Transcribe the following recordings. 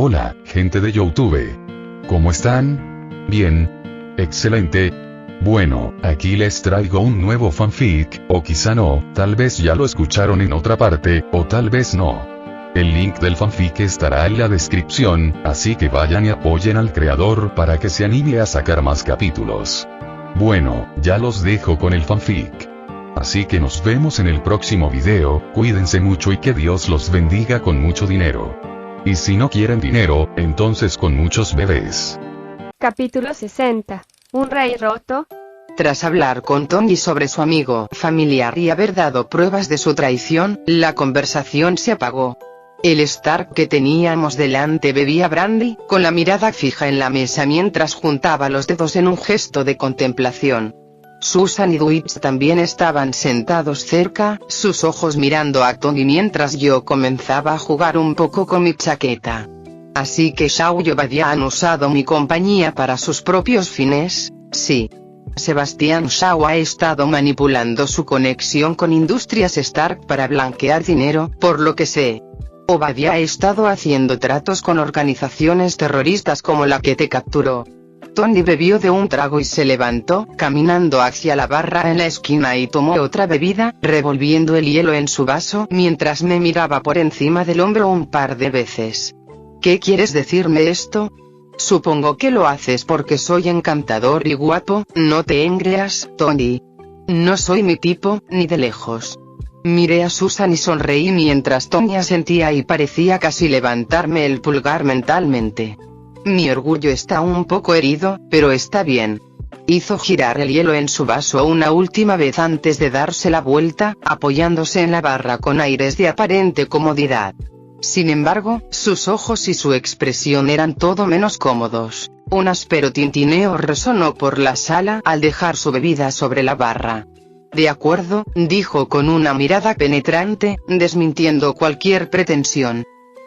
Hola, gente de YouTube. ¿Cómo están? Bien. Excelente. Bueno, aquí les traigo un nuevo fanfic, o quizá no, tal vez ya lo escucharon en otra parte, o tal vez no. El link del fanfic estará en la descripción, así que vayan y apoyen al creador para que se anime a sacar más capítulos. Bueno, ya los dejo con el fanfic. Así que nos vemos en el próximo video, cuídense mucho y que Dios los bendiga con mucho dinero. Y si no quieren dinero, entonces con muchos bebés. Capítulo 60. ¿Un rey roto? Tras hablar con Tony sobre su amigo familiar y haber dado pruebas de su traición, la conversación se apagó. El Stark que teníamos delante bebía brandy, con la mirada fija en la mesa mientras juntaba los dedos en un gesto de contemplación. Susan y Dwight también estaban sentados cerca, sus ojos mirando a Tony mientras yo comenzaba a jugar un poco con mi chaqueta. Así que Shaw y Obadiah han usado mi compañía para sus propios fines, sí. Sebastian Shaw ha estado manipulando su conexión con Industrias Stark para blanquear dinero, por lo que sé. Obadiah ha estado haciendo tratos con organizaciones terroristas como la que te capturó. Tony bebió de un trago y se levantó, caminando hacia la barra en la esquina y tomó otra bebida, revolviendo el hielo en su vaso mientras me miraba por encima del hombro un par de veces. ¿Qué quieres decirme esto? Supongo que lo haces porque soy encantador y guapo, no te engreas, Tony. No soy mi tipo, ni de lejos. Miré a Susan y sonreí mientras Tony asentía y parecía casi levantarme el pulgar mentalmente. Mi orgullo está un poco herido, pero está bien. Hizo girar el hielo en su vaso una última vez antes de darse la vuelta, apoyándose en la barra con aires de aparente comodidad. Sin embargo, sus ojos y su expresión eran todo menos cómodos. Un áspero tintineo resonó por la sala al dejar su bebida sobre la barra. De acuerdo, dijo con una mirada penetrante, desmintiendo cualquier pretensión.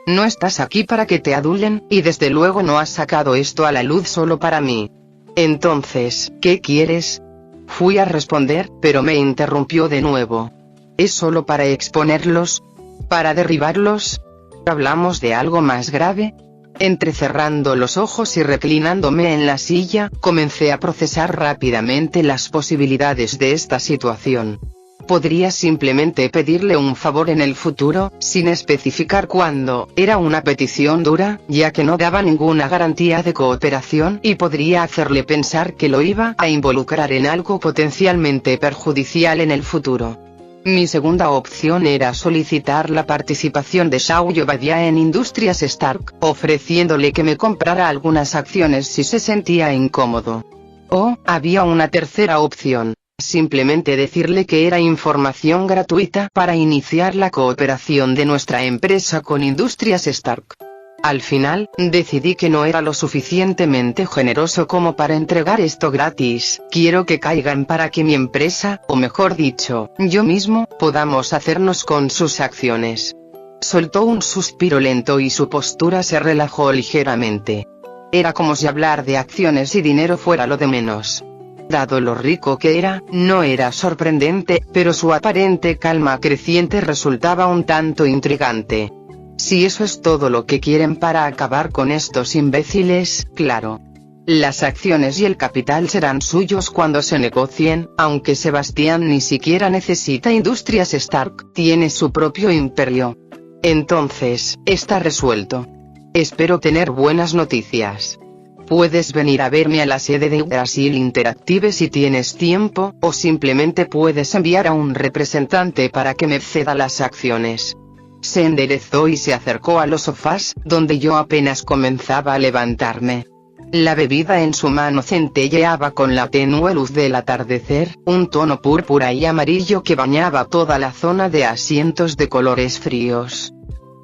No estás aquí para que te adulen, y desde luego no has sacado esto a la luz solo para mí. Entonces, ¿qué quieres? Fui a responder, pero me interrumpió de nuevo. ¿Es solo para exponerlos? ¿Para derribarlos? ¿Hablamos de algo más grave? Entrecerrando los ojos y reclinándome en la silla, comencé a procesar rápidamente las posibilidades de esta situación. Podría simplemente pedirle un favor en el futuro, sin especificar cuándo. Era una petición dura, ya que no daba ninguna garantía de cooperación y podría hacerle pensar que lo iba a involucrar en algo potencialmente perjudicial en el futuro. Mi segunda opción era solicitar la participación de Shaw y Obadiah en Industrias Stark, ofreciéndole que me comprara algunas acciones si se sentía incómodo. O, había una tercera opción. Simplemente decirle que era información gratuita para iniciar la cooperación de nuestra empresa con Industrias Stark. Al final, decidí que no era lo suficientemente generoso como para entregar esto gratis. Quiero que caigan para que mi empresa, o mejor dicho, yo mismo, podamos hacernos con sus acciones. Soltó un suspiro lento y su postura se relajó ligeramente. Era como si hablar de acciones y dinero fuera lo de menos. Dado lo rico que era, no era sorprendente, pero su aparente calma creciente resultaba un tanto intrigante. Si eso es todo lo que quieren para acabar con estos imbéciles, claro. Las acciones y el capital serán suyos cuando se negocien, aunque Sebastian ni siquiera necesita Industrias Stark, tiene su propio imperio. Entonces, está resuelto. Espero tener buenas noticias. Puedes venir a verme a la sede de Brasil Interactive si tienes tiempo, o simplemente puedes enviar a un representante para que me ceda las acciones. Se enderezó y se acercó a los sofás, donde yo apenas comenzaba a levantarme. La bebida en su mano centelleaba con la tenue luz del atardecer, un tono púrpura y amarillo que bañaba toda la zona de asientos de colores fríos.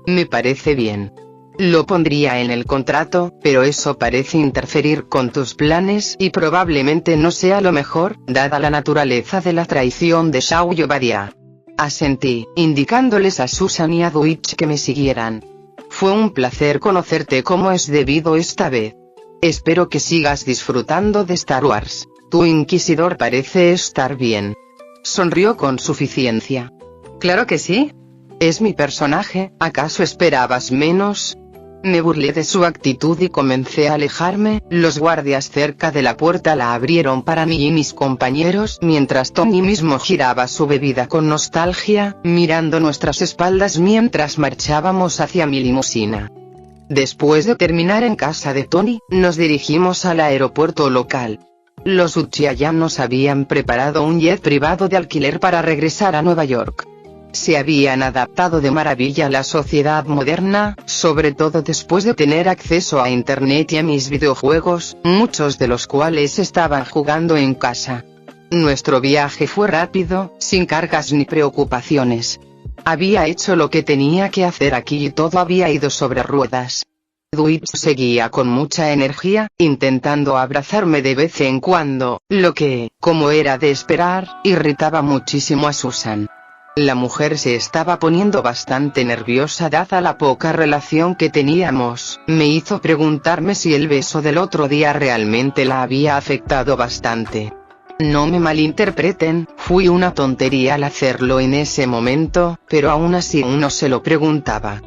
Me parece bien. Lo pondría en el contrato, pero eso parece interferir con tus planes y probablemente no sea lo mejor, dada la naturaleza de la traición de Shaw y Obadiah. Asentí, indicándoles a Susan y a Dwight que me siguieran. Fue un placer conocerte como es debido esta vez. Espero que sigas disfrutando de Star Wars. Tu inquisidor parece estar bien. Sonrió con suficiencia. Claro que sí. Es mi personaje, ¿acaso esperabas menos? Me burlé de su actitud y comencé a alejarme. Los guardias cerca de la puerta la abrieron para mí y mis compañeros, mientras Tony mismo giraba su bebida con nostalgia, mirando nuestras espaldas mientras marchábamos hacia mi limusina. Después de terminar en casa de Tony, nos dirigimos al aeropuerto local. Los Uchiha ya nos habían preparado un jet privado de alquiler para regresar a Nueva York. Se habían adaptado de maravilla a la sociedad moderna, sobre todo después de tener acceso a internet y a mis videojuegos, muchos de los cuales estaban jugando en casa. Nuestro viaje fue rápido, sin cargas ni preocupaciones. Había hecho lo que tenía que hacer aquí y todo había ido sobre ruedas. Dwight seguía con mucha energía, intentando abrazarme de vez en cuando, lo que, como era de esperar, irritaba muchísimo a Susan. La mujer se estaba poniendo bastante nerviosa dada la poca relación que teníamos. Me hizo preguntarme si el beso del otro día realmente la había afectado bastante. No me malinterpreten, fui una tontería al hacerlo en ese momento, pero aún así uno se lo preguntaba.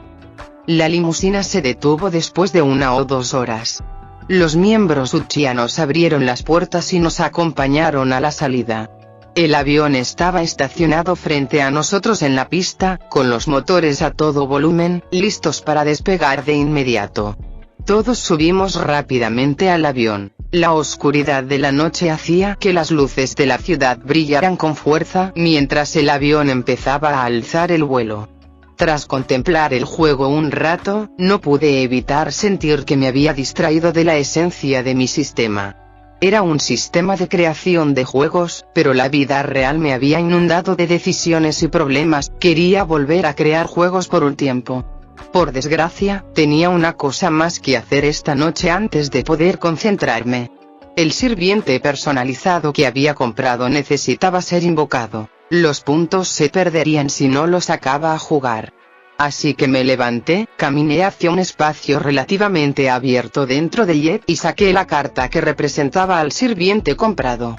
La limusina se detuvo después de 1 o 2 horas. Los miembros Uchiha nos abrieron las puertas y nos acompañaron a la salida. El avión estaba estacionado frente a nosotros en la pista, con los motores a todo volumen, listos para despegar de inmediato. Todos subimos rápidamente al avión. La oscuridad de la noche hacía que las luces de la ciudad brillaran con fuerza mientras el avión empezaba a alzar el vuelo. Tras contemplar el juego un rato, no pude evitar sentir que me había distraído de la esencia de mi sistema. Era un sistema de creación de juegos, pero la vida real me había inundado de decisiones y problemas. Quería volver a crear juegos por un tiempo. Por desgracia, tenía una cosa más que hacer esta noche antes de poder concentrarme. El sirviente personalizado que había comprado necesitaba ser invocado. Los puntos se perderían si no los sacaba a jugar. Así que me levanté, caminé hacia un espacio relativamente abierto dentro del jet y saqué la carta que representaba al sirviente comprado.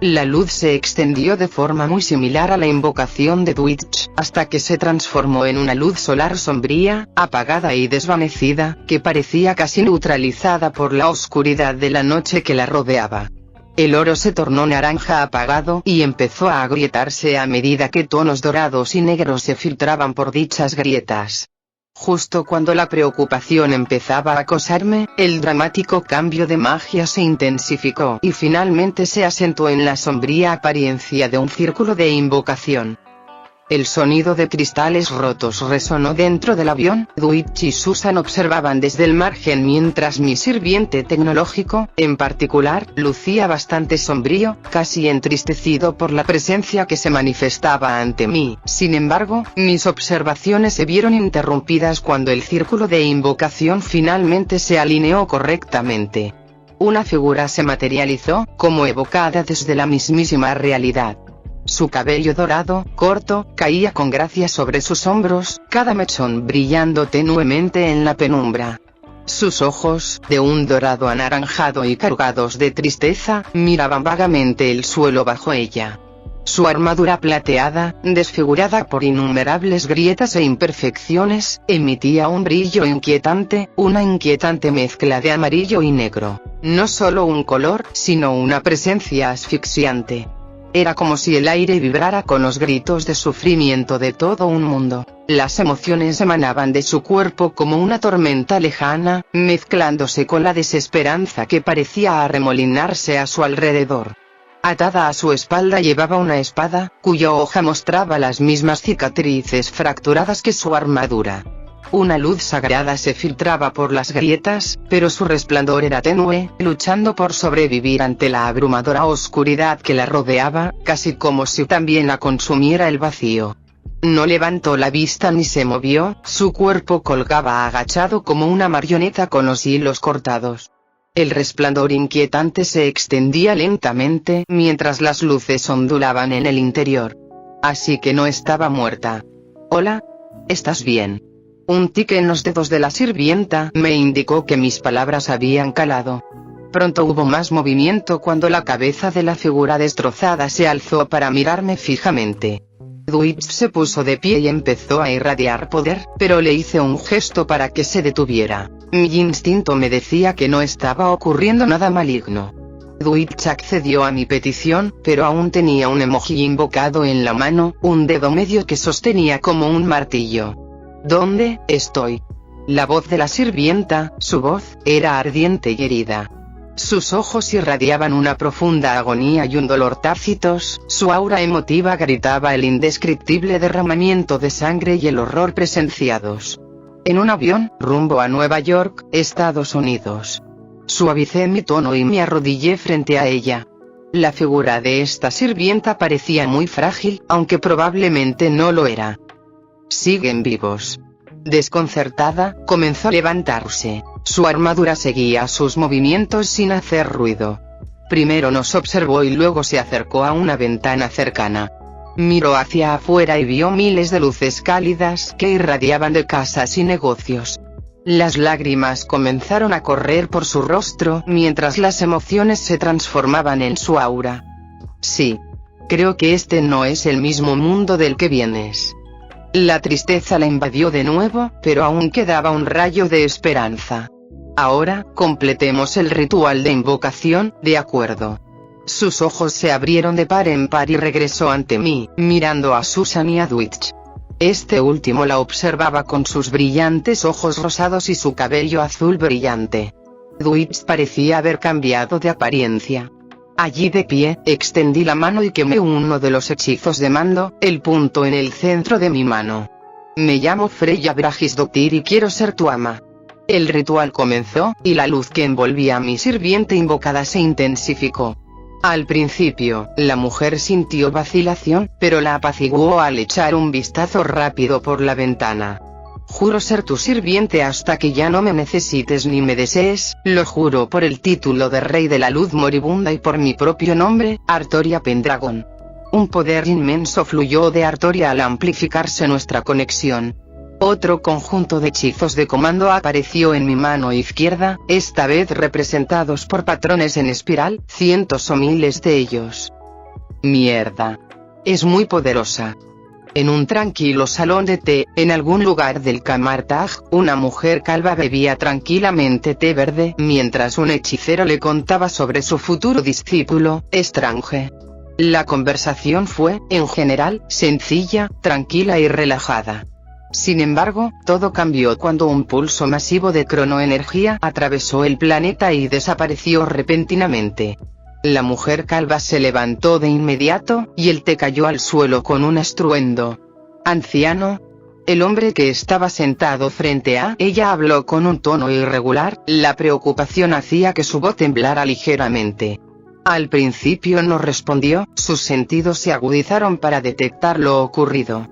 La luz se extendió de forma muy similar a la invocación de Twitch, hasta que se transformó en una luz solar sombría, apagada y desvanecida, que parecía casi neutralizada por la oscuridad de la noche que la rodeaba. El oro se tornó naranja apagado y empezó a agrietarse a medida que tonos dorados y negros se filtraban por dichas grietas. Justo cuando la preocupación empezaba a acosarme, el dramático cambio de magia se intensificó y finalmente se asentó en la sombría apariencia de un círculo de invocación. El sonido de cristales rotos resonó dentro del avión. Dwight y Susan observaban desde el margen mientras mi sirviente tecnológico, en particular, lucía bastante sombrío, casi entristecido por la presencia que se manifestaba ante mí. Sin embargo, mis observaciones se vieron interrumpidas cuando el círculo de invocación finalmente se alineó correctamente. Una figura se materializó, como evocada desde la mismísima realidad. Su cabello dorado, corto, caía con gracia sobre sus hombros, cada mechón brillando tenuemente en la penumbra. Sus ojos, de un dorado anaranjado y cargados de tristeza, miraban vagamente el suelo bajo ella. Su armadura plateada, desfigurada por innumerables grietas e imperfecciones, emitía un brillo inquietante, una inquietante mezcla de amarillo y negro. No solo un color, sino una presencia asfixiante. Era como si el aire vibrara con los gritos de sufrimiento de todo un mundo. Las emociones emanaban de su cuerpo como una tormenta lejana, mezclándose con la desesperanza que parecía arremolinarse a su alrededor. Atada a su espalda llevaba una espada, cuya hoja mostraba las mismas cicatrices fracturadas que su armadura. Una luz sagrada se filtraba por las grietas, pero su resplandor era tenue, luchando por sobrevivir ante la abrumadora oscuridad que la rodeaba, casi como si también la consumiera el vacío. No levantó la vista ni se movió, su cuerpo colgaba agachado como una marioneta con los hilos cortados. El resplandor inquietante se extendía lentamente mientras las luces ondulaban en el interior. Así que no estaba muerta. «Hola. ¿Estás bien?» Un tic en los dedos de la sirvienta me indicó que mis palabras habían calado. Pronto hubo más movimiento cuando la cabeza de la figura destrozada se alzó para mirarme fijamente. Dwight se puso de pie y empezó a irradiar poder, pero le hice un gesto para que se detuviera. Mi instinto me decía que no estaba ocurriendo nada maligno. Dwight accedió a mi petición, pero aún tenía un emoji invocado en la mano, un dedo medio que sostenía como un martillo. ¿Dónde estoy? La voz de la sirvienta, su voz, era ardiente y herida. Sus ojos irradiaban una profunda agonía y un dolor tácitos, su aura emotiva gritaba el indescriptible derramamiento de sangre y el horror presenciados. En un avión, rumbo a Nueva York, Estados Unidos. Suavicé mi tono y me arrodillé frente a ella. La figura de esta sirvienta parecía muy frágil, aunque probablemente no lo era. Siguen vivos. Desconcertada, comenzó a levantarse. Su armadura seguía sus movimientos sin hacer ruido. Primero nos observó y luego se acercó a una ventana cercana. Miró hacia afuera y vio miles de luces cálidas que irradiaban de casas y negocios. Las lágrimas comenzaron a correr por su rostro mientras las emociones se transformaban en su aura. Sí. Creo que este no es el mismo mundo del que vienes. La tristeza la invadió de nuevo, pero aún quedaba un rayo de esperanza. Ahora, completemos el ritual de invocación, ¿de acuerdo? Sus ojos se abrieron de par en par y regresó ante mí, mirando a Susan y a Dwight. Este último la observaba con sus brillantes ojos rosados y su cabello azul brillante. Dwight parecía haber cambiado de apariencia. Allí de pie, extendí la mano y quemé uno de los hechizos de mando, el punto en el centro de mi mano. Me llamo Freya Bragisdottir y quiero ser tu ama. El ritual comenzó, y la luz que envolvía a mi sirviente invocada se intensificó. Al principio, la mujer sintió vacilación, pero la apaciguó al echar un vistazo rápido por la ventana. Juro ser tu sirviente hasta que ya no me necesites ni me desees, lo juro por el título de Rey de la Luz Moribunda y por mi propio nombre, Artoria Pendragon. Un poder inmenso fluyó de Artoria al amplificarse nuestra conexión. Otro conjunto de hechizos de comando apareció en mi mano izquierda, esta vez representados por patrones en espiral, cientos o miles de ellos. Mierda. Es muy poderosa. En un tranquilo salón de té, en algún lugar del Camartag, una mujer calva bebía tranquilamente té verde, mientras un hechicero le contaba sobre su futuro discípulo, Strange. La conversación fue, en general, sencilla, tranquila y relajada. Sin embargo, todo cambió cuando un pulso masivo de cronoenergía atravesó el planeta y desapareció repentinamente. La mujer calva se levantó de inmediato, y el té cayó al suelo con un estruendo. Anciano. El hombre que estaba sentado frente a ella habló con un tono irregular, la preocupación hacía que su voz temblara ligeramente. Al principio no respondió, sus sentidos se agudizaron para detectar lo ocurrido.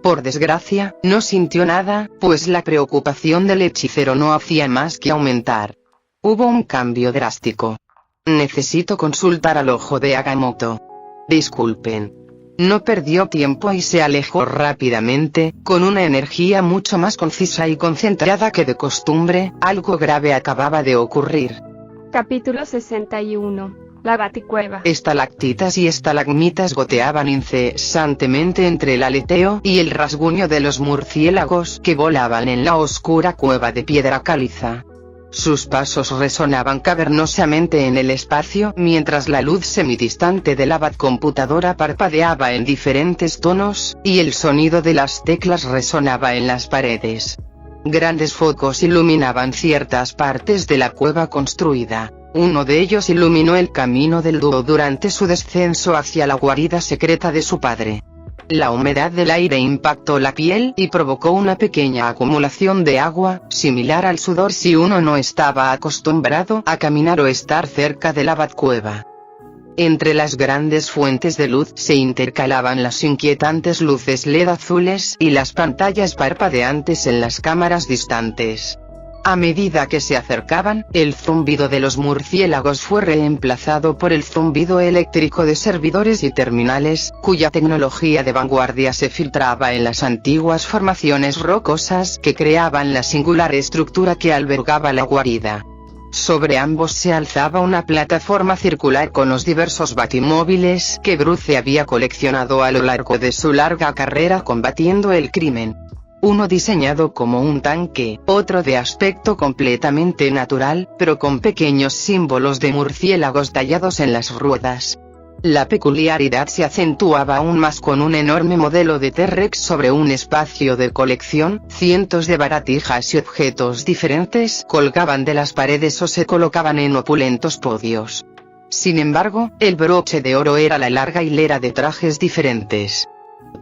Por desgracia, no sintió nada, pues la preocupación del hechicero no hacía más que aumentar. Hubo un cambio drástico. Necesito consultar al ojo de Agamotto. Disculpen. No perdió tiempo y se alejó rápidamente, con una energía mucho más concisa y concentrada que de costumbre. Algo grave acababa de ocurrir. Capítulo 61. La Baticueva. Estalactitas y estalagmitas goteaban incesantemente entre el aleteo y el rasguño de los murciélagos que volaban en la oscura cueva de piedra caliza. Sus pasos resonaban cavernosamente en el espacio mientras la luz semidistante de la batcomputadora parpadeaba en diferentes tonos, y el sonido de las teclas resonaba en las paredes. Grandes focos iluminaban ciertas partes de la cueva construida. Uno de ellos iluminó el camino del dúo durante su descenso hacia la guarida secreta de su padre. La humedad del aire impactó la piel y provocó una pequeña acumulación de agua, similar al sudor si uno no estaba acostumbrado a caminar o estar cerca de la Batcueva. Entre las grandes fuentes de luz se intercalaban las inquietantes luces LED azules y las pantallas parpadeantes en las cámaras distantes. A medida que se acercaban, el zumbido de los murciélagos fue reemplazado por el zumbido eléctrico de servidores y terminales, cuya tecnología de vanguardia se filtraba en las antiguas formaciones rocosas que creaban la singular estructura que albergaba la guarida. Sobre ambos se alzaba una plataforma circular con los diversos batimóviles que Bruce había coleccionado a lo largo de su larga carrera combatiendo el crimen. Uno diseñado como un tanque, otro de aspecto completamente natural, pero con pequeños símbolos de murciélagos tallados en las ruedas. La peculiaridad se acentuaba aún más con un enorme modelo de T-Rex sobre un espacio de colección. Cientos de baratijas y objetos diferentes colgaban de las paredes o se colocaban en opulentos podios. Sin embargo, el broche de oro era la larga hilera de trajes diferentes.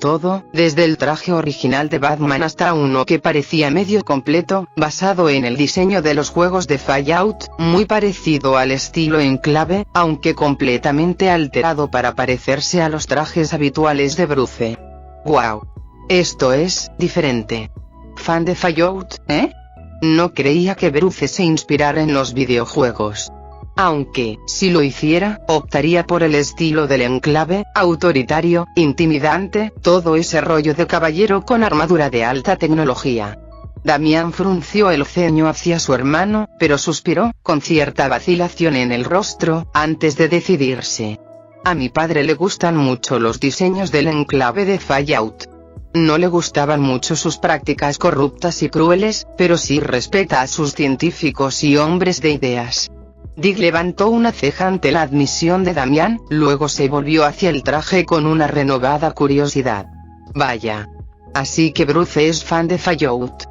Todo, desde el traje original de Batman hasta uno que parecía medio completo, basado en el diseño de los juegos de Fallout, muy parecido al estilo Enclave, aunque completamente alterado para parecerse a los trajes habituales de Bruce. ¡Wow! Esto es diferente. ¿Fan de Fallout, eh? No creía que Bruce se inspirara en los videojuegos. Aunque, si lo hiciera, optaría por el estilo del Enclave, autoritario, intimidante, todo ese rollo de caballero con armadura de alta tecnología. Damián frunció el ceño hacia su hermano, pero suspiró, con cierta vacilación en el rostro, antes de decidirse. A mi padre le gustan mucho los diseños del Enclave de Fallout. No le gustaban mucho sus prácticas corruptas y crueles, pero sí respeta a sus científicos y hombres de ideas. Dick levantó una ceja ante la admisión de Damián, luego se volvió hacia el traje con una renovada curiosidad. Vaya. Así que Bruce es fan de Fallout.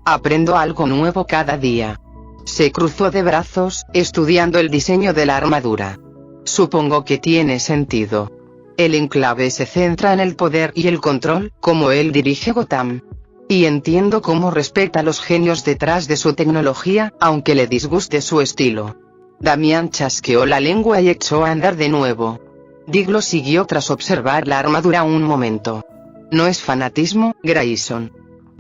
Aprendo algo nuevo cada día. Se cruzó de brazos, estudiando el diseño de la armadura. Supongo que tiene sentido. El Enclave se centra en el poder y el control, como él dirige Gotham. Y entiendo cómo respeta a los genios detrás de su tecnología, aunque le disguste su estilo. Damián chasqueó la lengua y echó a andar de nuevo. Dick lo siguió tras observar la armadura un momento. No es fanatismo, Grayson.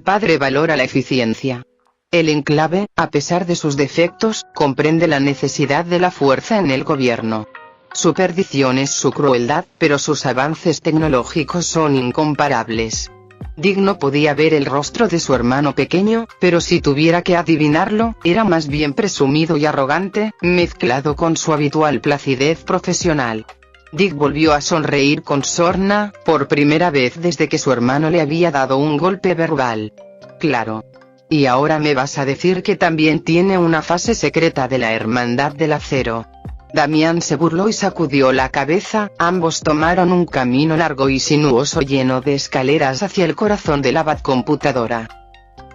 Padre valora la eficiencia. El Enclave, a pesar de sus defectos, comprende la necesidad de la fuerza en el gobierno. Su perdición es su crueldad, pero sus avances tecnológicos son incomparables. Dick no podía ver el rostro de su hermano pequeño, pero si tuviera que adivinarlo, era más bien presumido y arrogante, mezclado con su habitual placidez profesional. Dick volvió a sonreír con sorna, por primera vez desde que su hermano le había dado un golpe verbal. Claro. Y ahora me vas a decir que también tiene una fase secreta de la Hermandad del Acero. Damián se burló y sacudió la cabeza. Ambos tomaron un camino largo y sinuoso lleno de escaleras hacia el corazón de la Batcomputadora.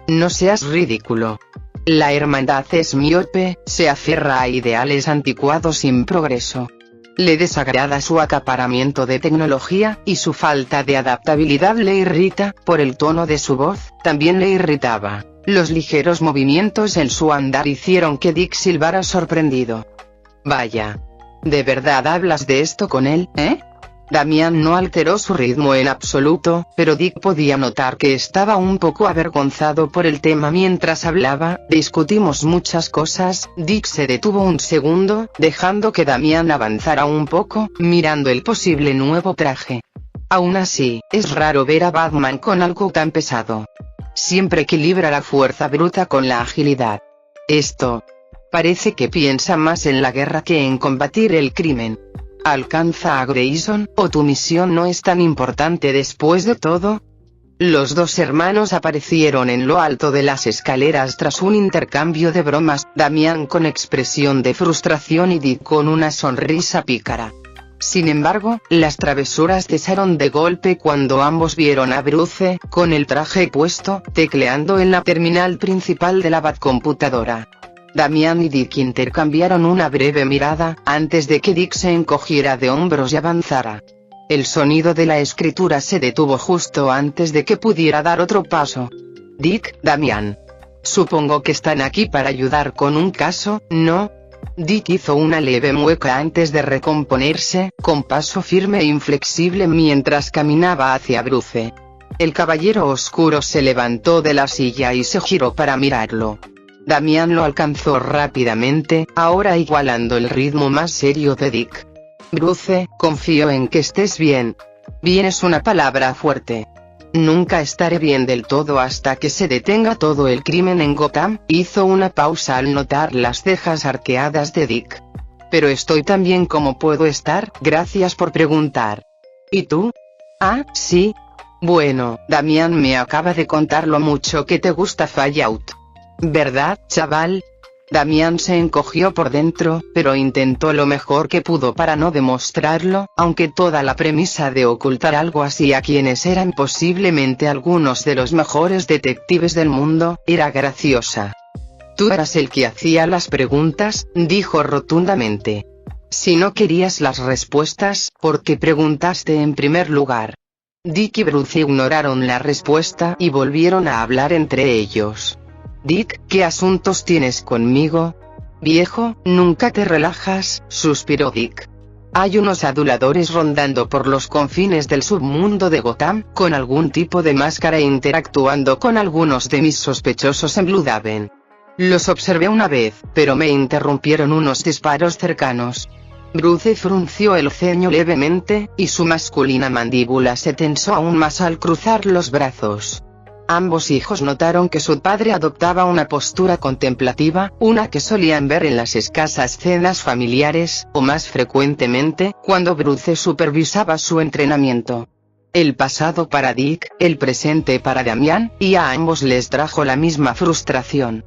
No seas ridículo. La hermandad es miope, se aferra a ideales anticuados sin progreso. Le desagrada su acaparamiento de tecnología, y su falta de adaptabilidad le irrita. Por el tono de su voz, también le irritaba. Los ligeros movimientos en su andar hicieron que Dick silbara sorprendido. Vaya. ¿De verdad hablas de esto con él, eh? Damián no alteró su ritmo en absoluto, pero Dick podía notar que estaba un poco avergonzado por el tema mientras hablaba. Discutimos muchas cosas. Dick se detuvo un segundo, dejando que Damián avanzara un poco, mirando el posible nuevo traje. Aún así, es raro ver a Batman con algo tan pesado. Siempre equilibra la fuerza bruta con la agilidad. Esto... parece que piensa más en la guerra que en combatir el crimen. ¿Alcanza a Grayson, o tu misión no es tan importante después de todo? Los dos hermanos aparecieron en lo alto de las escaleras tras un intercambio de bromas, Damián con expresión de frustración y Dick con una sonrisa pícara. Sin embargo, las travesuras cesaron de golpe cuando ambos vieron a Bruce, con el traje puesto, tecleando en la terminal principal de la Batcomputadora. Damián y Dick intercambiaron una breve mirada, antes de que Dick se encogiera de hombros y avanzara. El sonido de la escritura se detuvo justo antes de que pudiera dar otro paso. Dick, Damián. Supongo que están aquí para ayudar con un caso, ¿no? Dick hizo una leve mueca antes de recomponerse, con paso firme e inflexible mientras caminaba hacia Bruce. El caballero oscuro se levantó de la silla y se giró para mirarlo. Damián lo alcanzó rápidamente, ahora igualando el ritmo más serio de Dick. Bruce, confío en que estés bien. Bien es una palabra fuerte. Nunca estaré bien del todo hasta que se detenga todo el crimen en Gotham. Hizo una pausa al notar las cejas arqueadas de Dick. Pero estoy tan bien como puedo estar, gracias por preguntar. ¿Y tú? Ah, sí. Bueno, Damián me acaba de contar lo mucho que te gusta Fallout. ¿Verdad, chaval? Damián se encogió por dentro, pero intentó lo mejor que pudo para no demostrarlo, aunque toda la premisa de ocultar algo así a quienes eran posiblemente algunos de los mejores detectives del mundo, era graciosa. Tú eras el que hacía las preguntas, dijo rotundamente. Si no querías las respuestas, ¿por qué preguntaste en primer lugar? Dick y Bruce ignoraron la respuesta y volvieron a hablar entre ellos. Dick, ¿qué asuntos tienes conmigo? Viejo, nunca te relajas, suspiró Dick. Hay unos aduladores rondando por los confines del submundo de Gotham, con algún tipo de máscara e interactuando con algunos de mis sospechosos en Bloodaven. Los observé una vez, pero me interrumpieron unos disparos cercanos. Bruce frunció el ceño levemente, y su masculina mandíbula se tensó aún más al cruzar los brazos. Ambos hijos notaron que su padre adoptaba una postura contemplativa, una que solían ver en las escasas cenas familiares, o más frecuentemente, cuando Bruce supervisaba su entrenamiento. El pasado para Dick, el presente para Damián, y a ambos les trajo la misma frustración.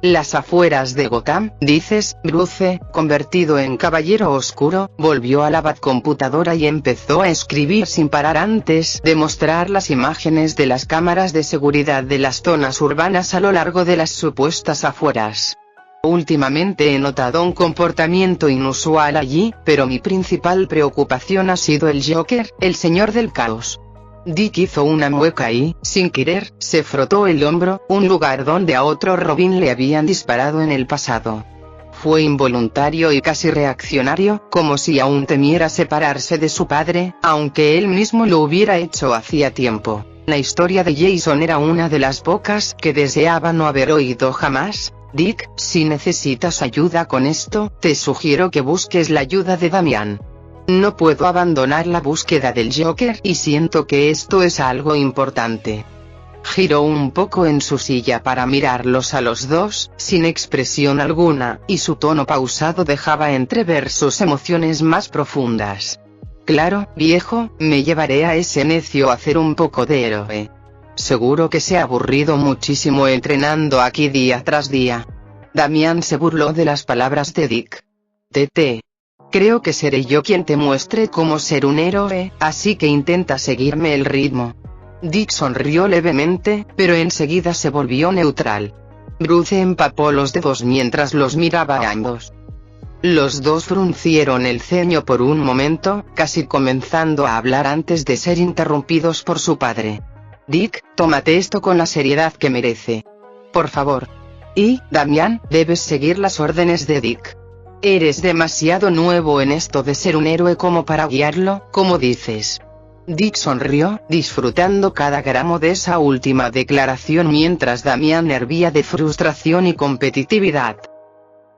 Las afueras de Gotham, dices. Bruce, convertido en caballero oscuro, volvió a la Batcomputadora y empezó a escribir sin parar antes de mostrar las imágenes de las cámaras de seguridad de las zonas urbanas a lo largo de las supuestas afueras. Últimamente he notado un comportamiento inusual allí, pero mi principal preocupación ha sido el Joker, el señor del caos. Dick hizo una mueca y, sin querer, se frotó el hombro, un lugar donde a otro Robin le habían disparado en el pasado. Fue involuntario y casi reaccionario, como si aún temiera separarse de su padre, aunque él mismo lo hubiera hecho hacía tiempo. La historia de Jason era una de las pocas que deseaba no haber oído jamás. Dick, si necesitas ayuda con esto, te sugiero que busques la ayuda de Damián. No puedo abandonar la búsqueda del Joker y siento que esto es algo importante. Giró un poco en su silla para mirarlos a los dos, sin expresión alguna, y su tono pausado dejaba entrever sus emociones más profundas. Claro, viejo, me llevaré a ese necio a hacer un poco de héroe. Seguro que se ha aburrido muchísimo entrenando aquí día tras día. Damián se burló de las palabras de Dick. Tete. Creo que seré yo quien te muestre cómo ser un héroe, así que intenta seguirme el ritmo. Dick sonrió levemente, pero enseguida se volvió neutral. Bruce empapó los dedos mientras los miraba a ambos. Los dos fruncieron el ceño por un momento, casi comenzando a hablar antes de ser interrumpidos por su padre. Dick, tómate esto con la seriedad que merece. Por favor. Y, Damián, debes seguir las órdenes de Dick. Eres demasiado nuevo en esto de ser un héroe como para guiarlo, como dices. Dick sonrió, disfrutando cada gramo de esa última declaración mientras Damián hervía de frustración y competitividad.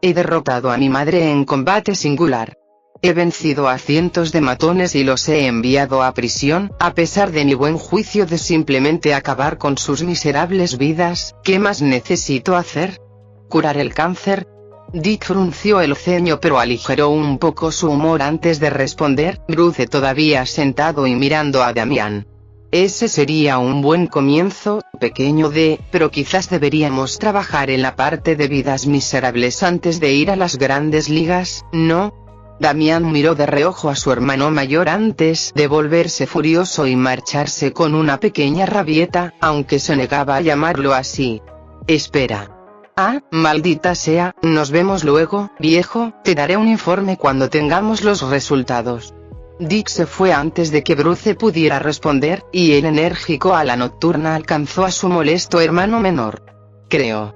He derrotado a mi madre en combate singular. He vencido a cientos de matones y los he enviado a prisión, a pesar de mi buen juicio de simplemente acabar con sus miserables vidas. ¿Qué más necesito hacer? ¿Curar el cáncer? Dick frunció el ceño pero aligeró un poco su humor antes de responder. Bruce todavía sentado y mirando a Damián. Ese sería un buen comienzo, pequeño pero quizás deberíamos trabajar en la parte de vidas miserables antes de ir a las grandes ligas, ¿no? Damián miró de reojo a su hermano mayor antes de volverse furioso y marcharse con una pequeña rabieta, aunque se negaba a llamarlo así. Espera. Ah, maldita sea, nos vemos luego, viejo, te daré un informe cuando tengamos los resultados. Dick se fue antes de que Bruce pudiera responder, y el enérgico ala nocturna alcanzó a su molesto hermano menor. Creo.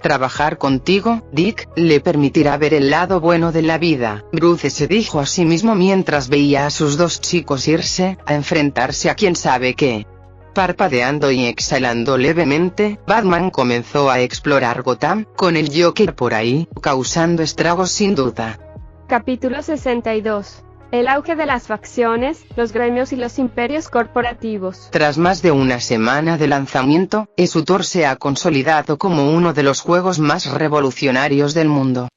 Trabajar contigo, Dick, le permitirá ver el lado bueno de la vida, Bruce se dijo a sí mismo mientras veía a sus dos chicos irse, a enfrentarse a quién sabe qué. Parpadeando y exhalando levemente, Batman comenzó a explorar Gotham, con el Joker por ahí, causando estragos sin duda. Capítulo 62. El auge de las facciones, los gremios y los imperios corporativos. Tras más de una semana de lanzamiento, SWTOR se ha consolidado como uno de los juegos más revolucionarios del mundo.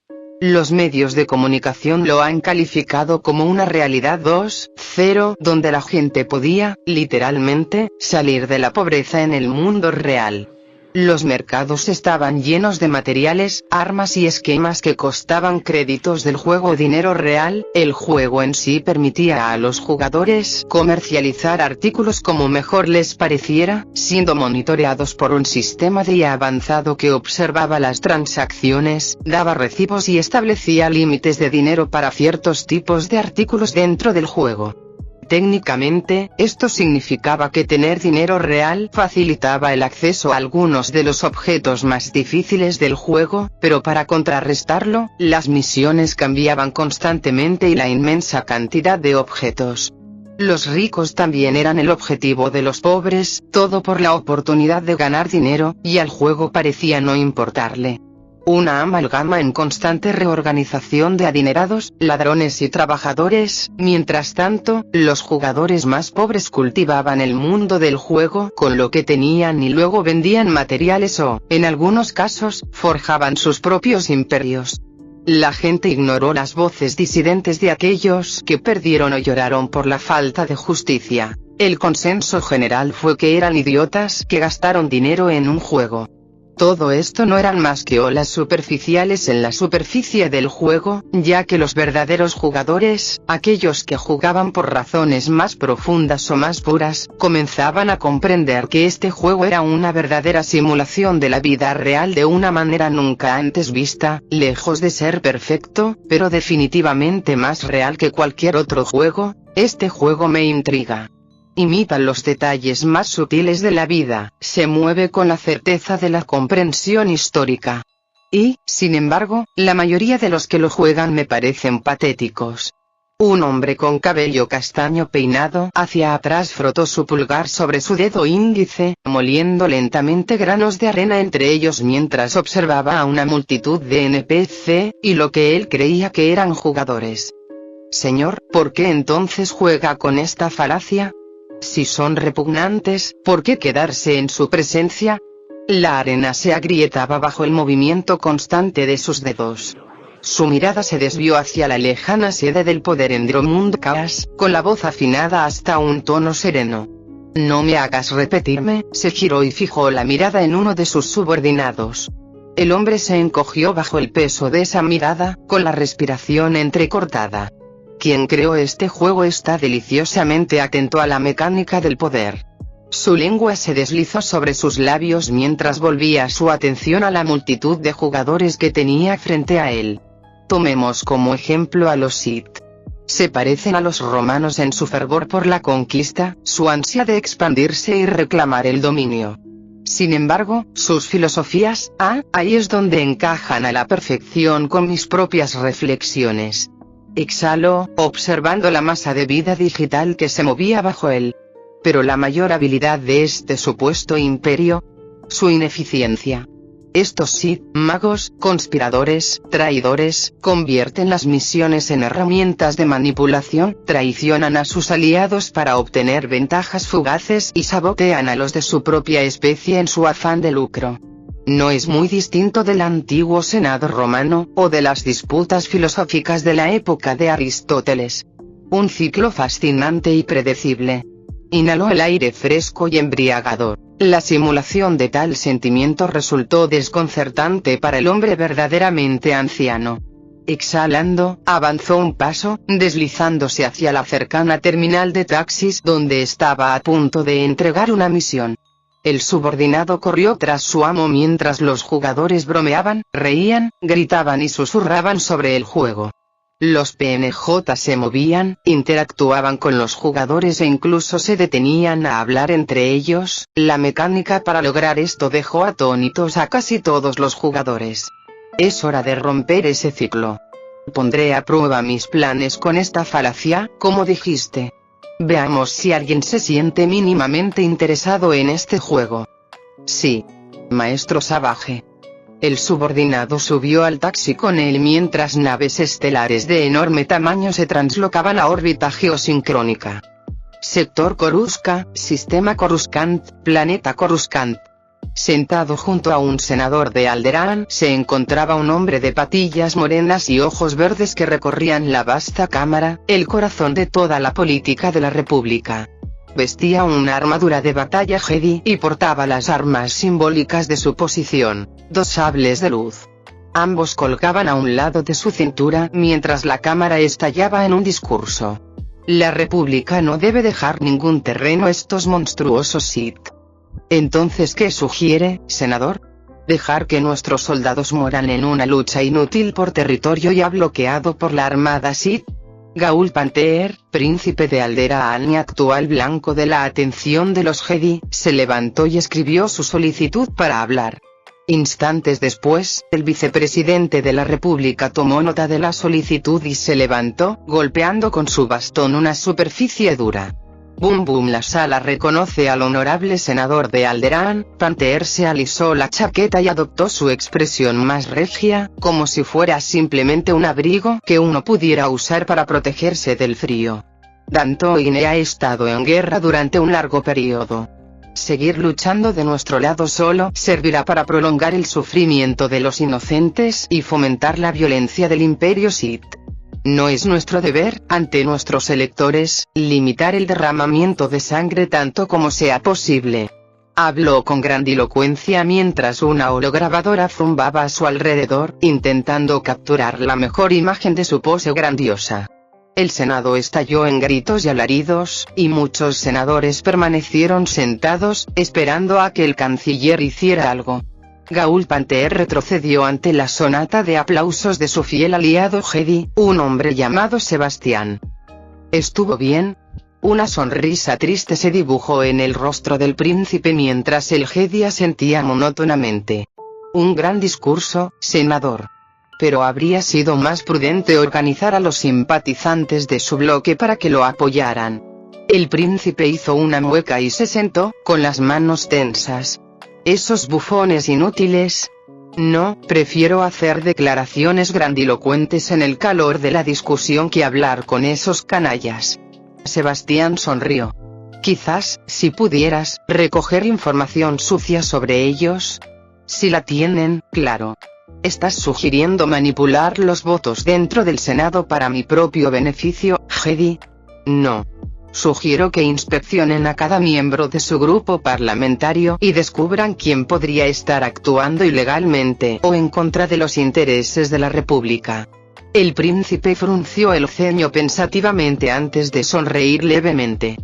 Los medios de comunicación lo han calificado como una realidad 2.0, donde la gente podía, literalmente, salir de la pobreza en el mundo real. Los mercados estaban llenos de materiales, armas y esquemas que costaban créditos del juego dinero real. El juego en sí permitía a los jugadores comercializar artículos como mejor les pareciera, siendo monitoreados por un sistema de IA avanzado que observaba las transacciones, daba recibos y establecía límites de dinero para ciertos tipos de artículos dentro del juego. Técnicamente, esto significaba que tener dinero real facilitaba el acceso a algunos de los objetos más difíciles del juego, pero para contrarrestarlo, las misiones cambiaban constantemente y la inmensa cantidad de objetos. Los ricos también eran el objetivo de los pobres, todo por la oportunidad de ganar dinero, y al juego parecía no importarle. Una amalgama en constante reorganización de adinerados, ladrones y trabajadores. Mientras tanto, los jugadores más pobres cultivaban el mundo del juego con lo que tenían y luego vendían materiales o, en algunos casos, forjaban sus propios imperios. La gente ignoró las voces disidentes de aquellos que perdieron o lloraron por la falta de justicia. El consenso general fue que eran idiotas que gastaron dinero en un juego. Todo esto no eran más que olas superficiales en la superficie del juego, ya que los verdaderos jugadores, aquellos que jugaban por razones más profundas o más puras, comenzaban a comprender que este juego era una verdadera simulación de la vida real de una manera nunca antes vista, lejos de ser perfecto, pero definitivamente más real que cualquier otro juego. Este juego me intriga. Imita los detalles más sutiles de la vida, se mueve con la certeza de la comprensión histórica. Y, sin embargo, la mayoría de los que lo juegan me parecen patéticos. Un hombre con cabello castaño peinado hacia atrás frotó su pulgar sobre su dedo índice, moliendo lentamente granos de arena entre ellos mientras observaba a una multitud de NPC, y lo que él creía que eran jugadores. Señor, ¿por qué entonces juega con esta falacia? Si son repugnantes, ¿por qué quedarse en su presencia? La arena se agrietaba bajo el movimiento constante de sus dedos. Su mirada se desvió hacia la lejana sede del poder en Dromund Kaas, con la voz afinada hasta un tono sereno. No me hagas repetirme. Se giró y fijó la mirada en uno de sus subordinados. El hombre se encogió bajo el peso de esa mirada, con la respiración entrecortada. Quien creó este juego está deliciosamente atento a la mecánica del poder. Su lengua se deslizó sobre sus labios mientras volvía su atención a la multitud de jugadores que tenía frente a él. Tomemos como ejemplo a los Sith. Se parecen a los romanos en su fervor por la conquista, su ansia de expandirse y reclamar el dominio. Sin embargo, sus filosofías, ahí es donde encajan a la perfección con mis propias reflexiones. Exhaló, observando la masa de vida digital que se movía bajo él. Pero la mayor habilidad de este supuesto imperio, su ineficiencia. Estos Sith, magos, conspiradores, traidores, convierten las misiones en herramientas de manipulación, traicionan a sus aliados para obtener ventajas fugaces y sabotean a los de su propia especie en su afán de lucro. No es muy distinto del antiguo Senado romano, o de las disputas filosóficas de la época de Aristóteles. Un ciclo fascinante y predecible. Inhaló el aire fresco y embriagador. La simulación de tal sentimiento resultó desconcertante para el hombre verdaderamente anciano. Exhalando, avanzó un paso, deslizándose hacia la cercana terminal de taxis donde estaba a punto de entregar una misión. El subordinado corrió tras su amo mientras los jugadores bromeaban, reían, gritaban y susurraban sobre el juego. Los PNJ se movían, interactuaban con los jugadores e incluso se detenían a hablar entre ellos. La mecánica para lograr esto dejó atónitos a casi todos los jugadores. Es hora de romper ese ciclo. Pondré a prueba mis planes con esta falacia, como dijiste. Veamos si alguien se siente mínimamente interesado en este juego. Sí. Maestro Savage. El subordinado subió al taxi con él mientras naves estelares de enorme tamaño se translocaban a órbita geosincrónica. Sector Coruscant, Sistema Coruscant, Planeta Coruscant. Sentado junto a un senador de Alderaan se encontraba un hombre de patillas morenas y ojos verdes que recorrían la vasta cámara, el corazón de toda la política de la República. Vestía una armadura de batalla Jedi y portaba las armas simbólicas de su posición, 2 sables de luz. Ambos colgaban a un lado de su cintura mientras la cámara estallaba en un discurso. La República no debe dejar ningún terreno a estos monstruosos Sith. Entonces, ¿qué sugiere, senador? ¿Dejar que nuestros soldados mueran en una lucha inútil por territorio ya bloqueado por la armada Sith? Gaul Panther, príncipe de Alderaan y actual blanco de la atención de los Jedi, se levantó y escribió su solicitud para hablar. Instantes después, el vicepresidente de la República tomó nota de la solicitud y se levantó, golpeando con su bastón una superficie dura. Boom boom. La sala reconoce al honorable senador de Alderaan. Panther se alisó la chaqueta y adoptó su expresión más regia, como si fuera simplemente un abrigo que uno pudiera usar para protegerse del frío. Dantooine ha estado en guerra durante un largo periodo. Seguir luchando de nuestro lado solo servirá para prolongar el sufrimiento de los inocentes y fomentar la violencia del Imperio Sith. No es nuestro deber, ante nuestros electores, limitar el derramamiento de sangre tanto como sea posible. Habló con grandilocuencia mientras una holograbadora zumbaba a su alrededor, intentando capturar la mejor imagen de su pose grandiosa. El Senado estalló en gritos y alaridos, y muchos senadores permanecieron sentados, esperando a que el canciller hiciera algo. Gaul Panther retrocedió ante la sonata de aplausos de su fiel aliado Jedi, un hombre llamado Sebastián. ¿Estuvo bien? Una sonrisa triste se dibujó en el rostro del príncipe mientras el Jedi asentía monótonamente. Un gran discurso, senador. Pero habría sido más prudente organizar a los simpatizantes de su bloque para que lo apoyaran. El príncipe hizo una mueca y se sentó, con las manos tensas. ¿Esos bufones inútiles? No, prefiero hacer declaraciones grandilocuentes en el calor de la discusión que hablar con esos canallas. Sebastián sonrió. Quizás, si pudieras, recoger información sucia sobre ellos. Si la tienen, claro. ¿Estás sugiriendo manipular los votos dentro del Senado para mi propio beneficio, Jedi? No. Sugiero que inspeccionen a cada miembro de su grupo parlamentario y descubran quién podría estar actuando ilegalmente o en contra de los intereses de la República. El príncipe frunció el ceño pensativamente antes de sonreír levemente.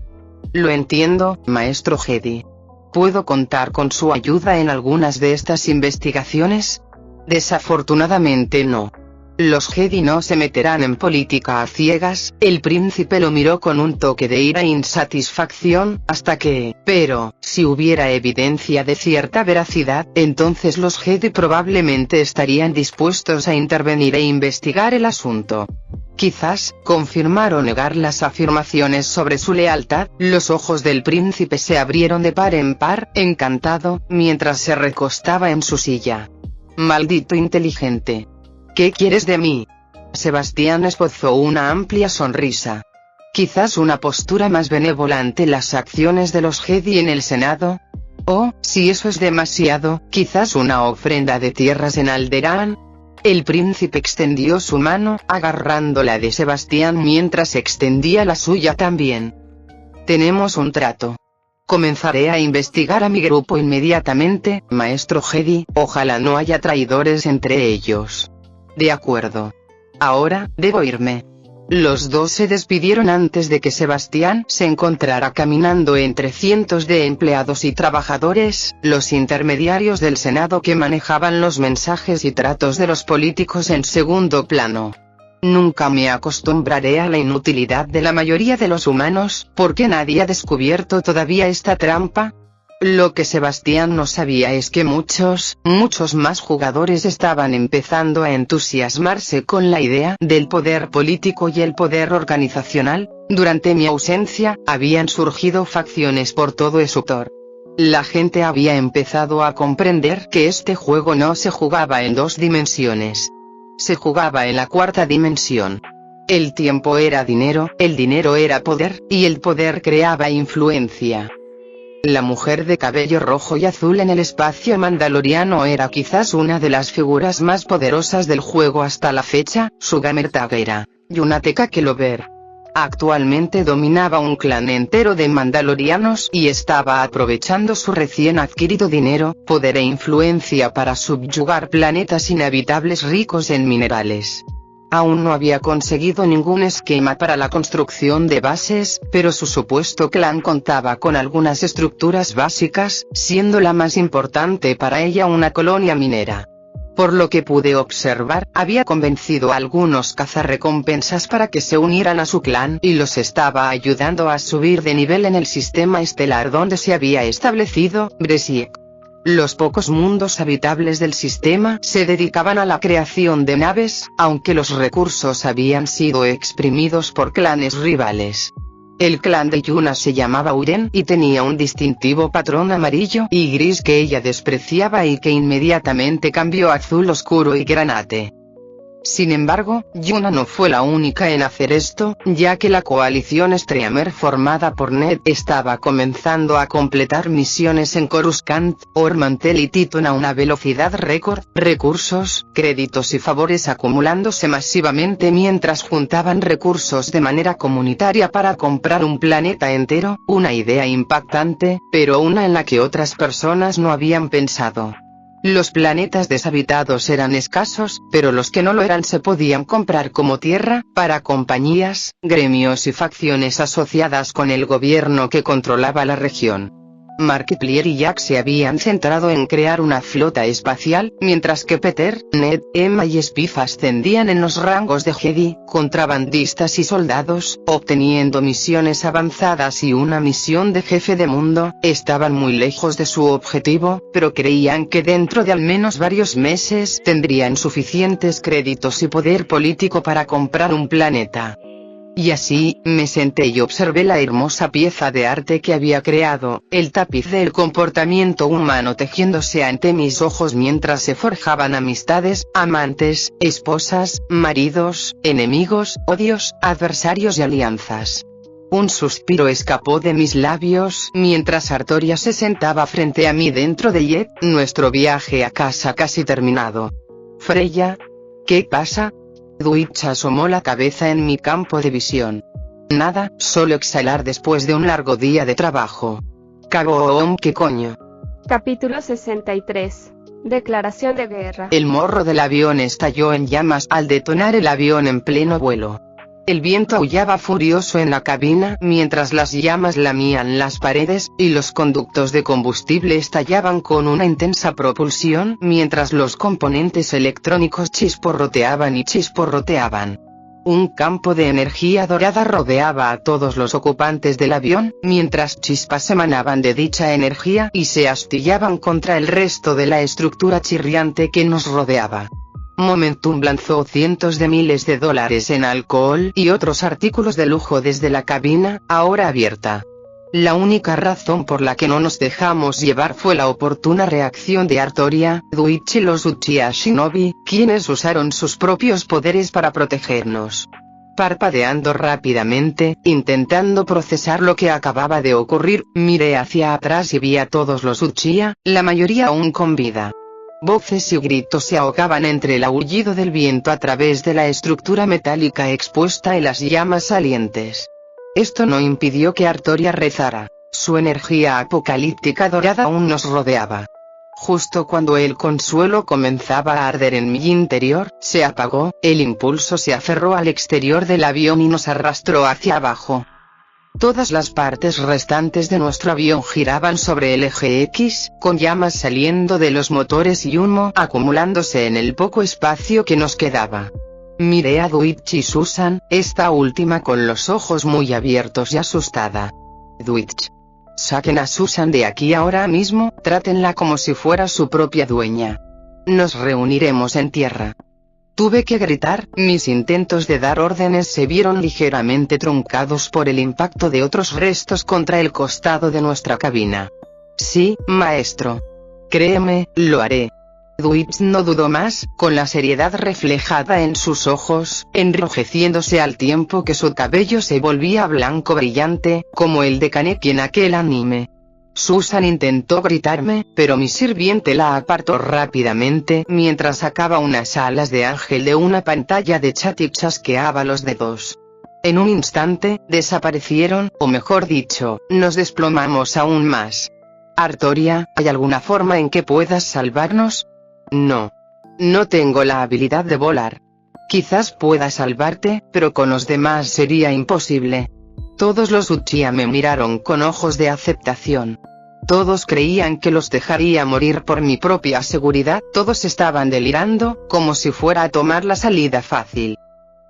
Lo entiendo, maestro Jedi. ¿Puedo contar con su ayuda en algunas de estas investigaciones? Desafortunadamente no. Los Jedi no se meterán en política a ciegas. El príncipe lo miró con un toque de ira e insatisfacción, hasta que, pero, si hubiera evidencia de cierta veracidad, entonces los Jedi probablemente estarían dispuestos a intervenir e investigar el asunto. Quizás, confirmar o negar las afirmaciones sobre su lealtad. Los ojos del príncipe se abrieron de par en par, encantado, mientras se recostaba en su silla. Maldito inteligente. ¿Qué quieres de mí? Sebastián esbozó una amplia sonrisa. Quizás una postura más benévola ante las acciones de los Jedi en el Senado. O, si eso es demasiado, quizás una ofrenda de tierras en Alderaan. El príncipe extendió su mano, agarrando la de Sebastián mientras extendía la suya también. Tenemos un trato. Comenzaré a investigar a mi grupo inmediatamente, maestro Jedi, ojalá no haya traidores entre ellos. De acuerdo. Ahora, debo irme. Los dos se despidieron antes de que Sebastián se encontrara caminando entre cientos de empleados y trabajadores, los intermediarios del Senado que manejaban los mensajes y tratos de los políticos en segundo plano. Nunca me acostumbraré a la inutilidad de la mayoría de los humanos, porque nadie ha descubierto todavía esta trampa. Lo que Sebastián no sabía es que muchos más jugadores estaban empezando a entusiasmarse con la idea del poder político y el poder organizacional. Durante mi ausencia, habían surgido facciones por todo el sector. La gente había empezado a comprender que este juego no se jugaba en 2 dimensiones. Se jugaba en la 4ª dimensión. El tiempo era dinero, el dinero era poder, y el poder creaba influencia. La mujer de cabello rojo y azul en el espacio mandaloriano era quizás una de las figuras más poderosas del juego hasta la fecha. Su gamertag era Yunateka Kelover. Actualmente dominaba un clan entero de mandalorianos y estaba aprovechando su recién adquirido dinero, poder e influencia para subyugar planetas inhabitables ricos en minerales. Aún no había conseguido ningún esquema para la construcción de bases, pero su supuesto clan contaba con algunas estructuras básicas, siendo la más importante para ella una colonia minera. Por lo que pude observar, había convencido a algunos cazarrecompensas para que se unieran a su clan y los estaba ayudando a subir de nivel en el sistema estelar donde se había establecido, Bresiek. Los pocos mundos habitables del sistema se dedicaban a la creación de naves, aunque los recursos habían sido exprimidos por clanes rivales. El clan de Yuna se llamaba Uren y tenía un distintivo patrón amarillo y gris que ella despreciaba y que inmediatamente cambió a azul oscuro y granate. Sin embargo, Yuna no fue la única en hacer esto, ya que la coalición Streamer formada por Ned estaba comenzando a completar misiones en Coruscant, Ormantel y Titon a una velocidad récord, recursos, créditos y favores acumulándose masivamente mientras juntaban recursos de manera comunitaria para comprar un planeta entero, una idea impactante, pero una en la que otras personas no habían pensado. Los planetas deshabitados eran escasos, pero los que no lo eran se podían comprar como tierra, para compañías, gremios y facciones asociadas con el gobierno que controlaba la región. Markiplier y Jack se habían centrado en crear una flota espacial, mientras que Peter, Ned, Emma y Spiff ascendían en los rangos de Jedi, contrabandistas y soldados, obteniendo misiones avanzadas y una misión de jefe de mundo. Estaban muy lejos de su objetivo, pero creían que dentro de al menos varios meses tendrían suficientes créditos y poder político para comprar un planeta. Y así, me senté y observé la hermosa pieza de arte que había creado, el tapiz del comportamiento humano tejiéndose ante mis ojos mientras se forjaban amistades, amantes, esposas, maridos, enemigos, odios, adversarios y alianzas. Un suspiro escapó de mis labios mientras Artoria se sentaba frente a mí dentro de Jet, nuestro viaje a casa casi terminado. Freya, ¿qué pasa? Dwight asomó la cabeza en mi campo de visión. Nada, solo exhalar después de un largo día de trabajo. Cagón, ¿qué coño? Capítulo 63. Declaración de guerra. El morro del avión estalló en llamas al detonar el avión en pleno vuelo. El viento aullaba furioso en la cabina mientras las llamas lamían las paredes, y los conductos de combustible estallaban con una intensa propulsión mientras los componentes electrónicos chisporroteaban y chisporroteaban. Un campo de energía dorada rodeaba a todos los ocupantes del avión, mientras chispas emanaban de dicha energía y se astillaban contra el resto de la estructura chirriante que nos rodeaba. Momentum lanzó cientos de miles de dólares en alcohol y otros artículos de lujo desde la cabina, ahora abierta. La única razón por la que no nos dejamos llevar fue la oportuna reacción de Artoria, Dwight y los Uchiha Shinobi, quienes usaron sus propios poderes para protegernos. Parpadeando rápidamente, intentando procesar lo que acababa de ocurrir, miré hacia atrás y vi a todos los Uchiha, la mayoría aún con vida. Voces y gritos se ahogaban entre el aullido del viento a través de la estructura metálica expuesta y las llamas salientes. Esto no impidió que Artoria rezara. Su energía apocalíptica dorada aún nos rodeaba. Justo cuando el consuelo comenzaba a arder en mi interior, se apagó, el impulso se aferró al exterior del avión y nos arrastró hacia abajo. Todas las partes restantes de nuestro avión giraban sobre el eje X, con llamas saliendo de los motores y humo acumulándose en el poco espacio que nos quedaba. Miré a Dwight y Susan, esta última con los ojos muy abiertos y asustada. Dwight. Saquen a Susan de aquí ahora mismo, trátenla como si fuera su propia dueña. Nos reuniremos en tierra. Tuve que gritar, mis intentos de dar órdenes se vieron ligeramente truncados por el impacto de otros restos contra el costado de nuestra cabina. Sí, maestro. Créeme, lo haré. Dwight no dudó más, con la seriedad reflejada en sus ojos, enrojeciéndose al tiempo que su cabello se volvía blanco brillante, como el de Kaneki en aquel anime. Susan intentó gritarme, pero mi sirviente la apartó rápidamente mientras sacaba unas alas de ángel de una pantalla de chat y chasqueaba los dedos. En un instante, desaparecieron, o mejor dicho, nos desplomamos aún más. Artoria, ¿hay alguna forma en que puedas salvarnos? No. No tengo la habilidad de volar. Quizás pueda salvarte, pero con los demás sería imposible. Todos los Uchiha me miraron con ojos de aceptación. Todos creían que los dejaría morir por mi propia seguridad, todos estaban delirando, como si fuera a tomar la salida fácil.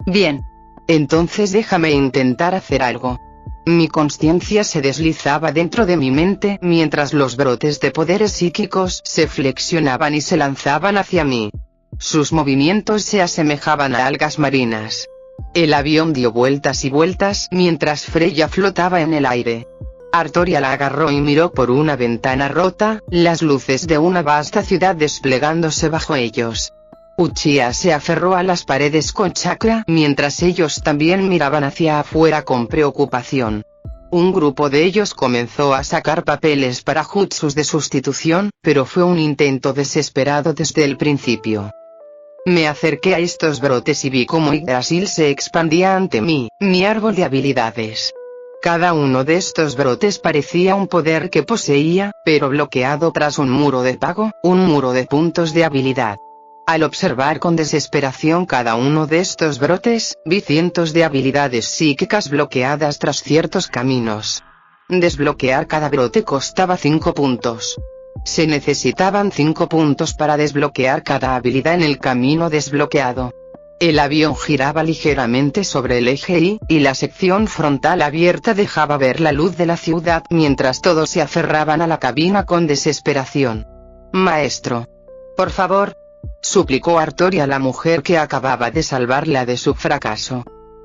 Bien. Entonces déjame intentar hacer algo. Mi consciencia se deslizaba dentro de mi mente mientras los brotes de poderes psíquicos se flexionaban y se lanzaban hacia mí. Sus movimientos se asemejaban a algas marinas. El avión dio vueltas y vueltas mientras Freya flotaba en el aire. Artoria la agarró y miró por una ventana rota, las luces de una vasta ciudad desplegándose bajo ellos. Uchiha se aferró a las paredes con chakra mientras ellos también miraban hacia afuera con preocupación. Un grupo de ellos comenzó a sacar papeles para jutsus de sustitución, pero fue un intento desesperado desde el principio. Me acerqué a estos brotes y vi cómo Yggdrasil se expandía ante mí, mi árbol de habilidades. Cada uno de estos brotes parecía un poder que poseía, pero bloqueado tras un muro de pago, un muro de puntos de habilidad. Al observar con desesperación cada uno de estos brotes, vi cientos de habilidades psíquicas bloqueadas tras ciertos caminos. Desbloquear cada brote costaba 5 puntos. Se necesitaban 5 puntos para desbloquear cada habilidad en el camino desbloqueado. El avión giraba ligeramente sobre el eje y la sección frontal abierta dejaba ver la luz de la ciudad mientras todos se aferraban a la cabina con desesperación. Maestro. Por favor. Suplicó Artoria, la mujer que acababa de salvarla de su fracaso.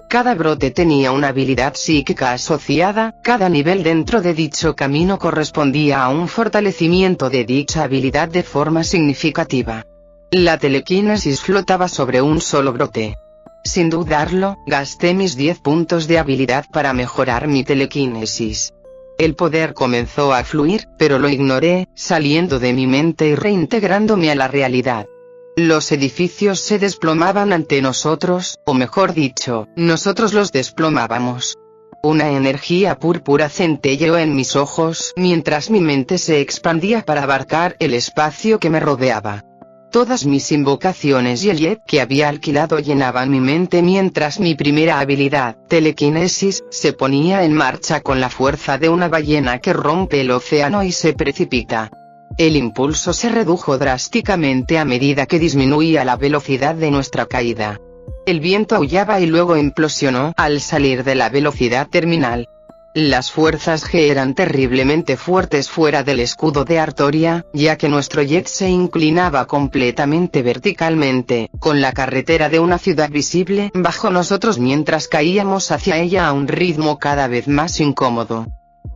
Cada brote tenía una habilidad psíquica asociada, cada nivel dentro de dicho camino correspondía a un fortalecimiento de dicha habilidad de forma significativa. La telequinesis flotaba sobre un solo brote. Sin dudarlo, gasté mis 10 puntos de habilidad para mejorar mi telequinesis. El poder comenzó a fluir, pero lo ignoré, saliendo de mi mente y reintegrándome a la realidad. Los edificios se desplomaban ante nosotros, o mejor dicho, nosotros los desplomábamos. Una energía púrpura centelleó en mis ojos mientras mi mente se expandía para abarcar el espacio que me rodeaba. Todas mis invocaciones y el jet que había alquilado llenaban mi mente mientras mi primera habilidad, telequinesis, se ponía en marcha con la fuerza de una ballena que rompe el océano y se precipita. El impulso se redujo drásticamente a medida que disminuía la velocidad de nuestra caída. El viento aullaba y luego implosionó al salir de la velocidad terminal. Las fuerzas G eran terriblemente fuertes fuera del escudo de Artoria, ya que nuestro jet se inclinaba completamente verticalmente, con la carretera de una ciudad visible bajo nosotros mientras caíamos hacia ella a un ritmo cada vez más incómodo.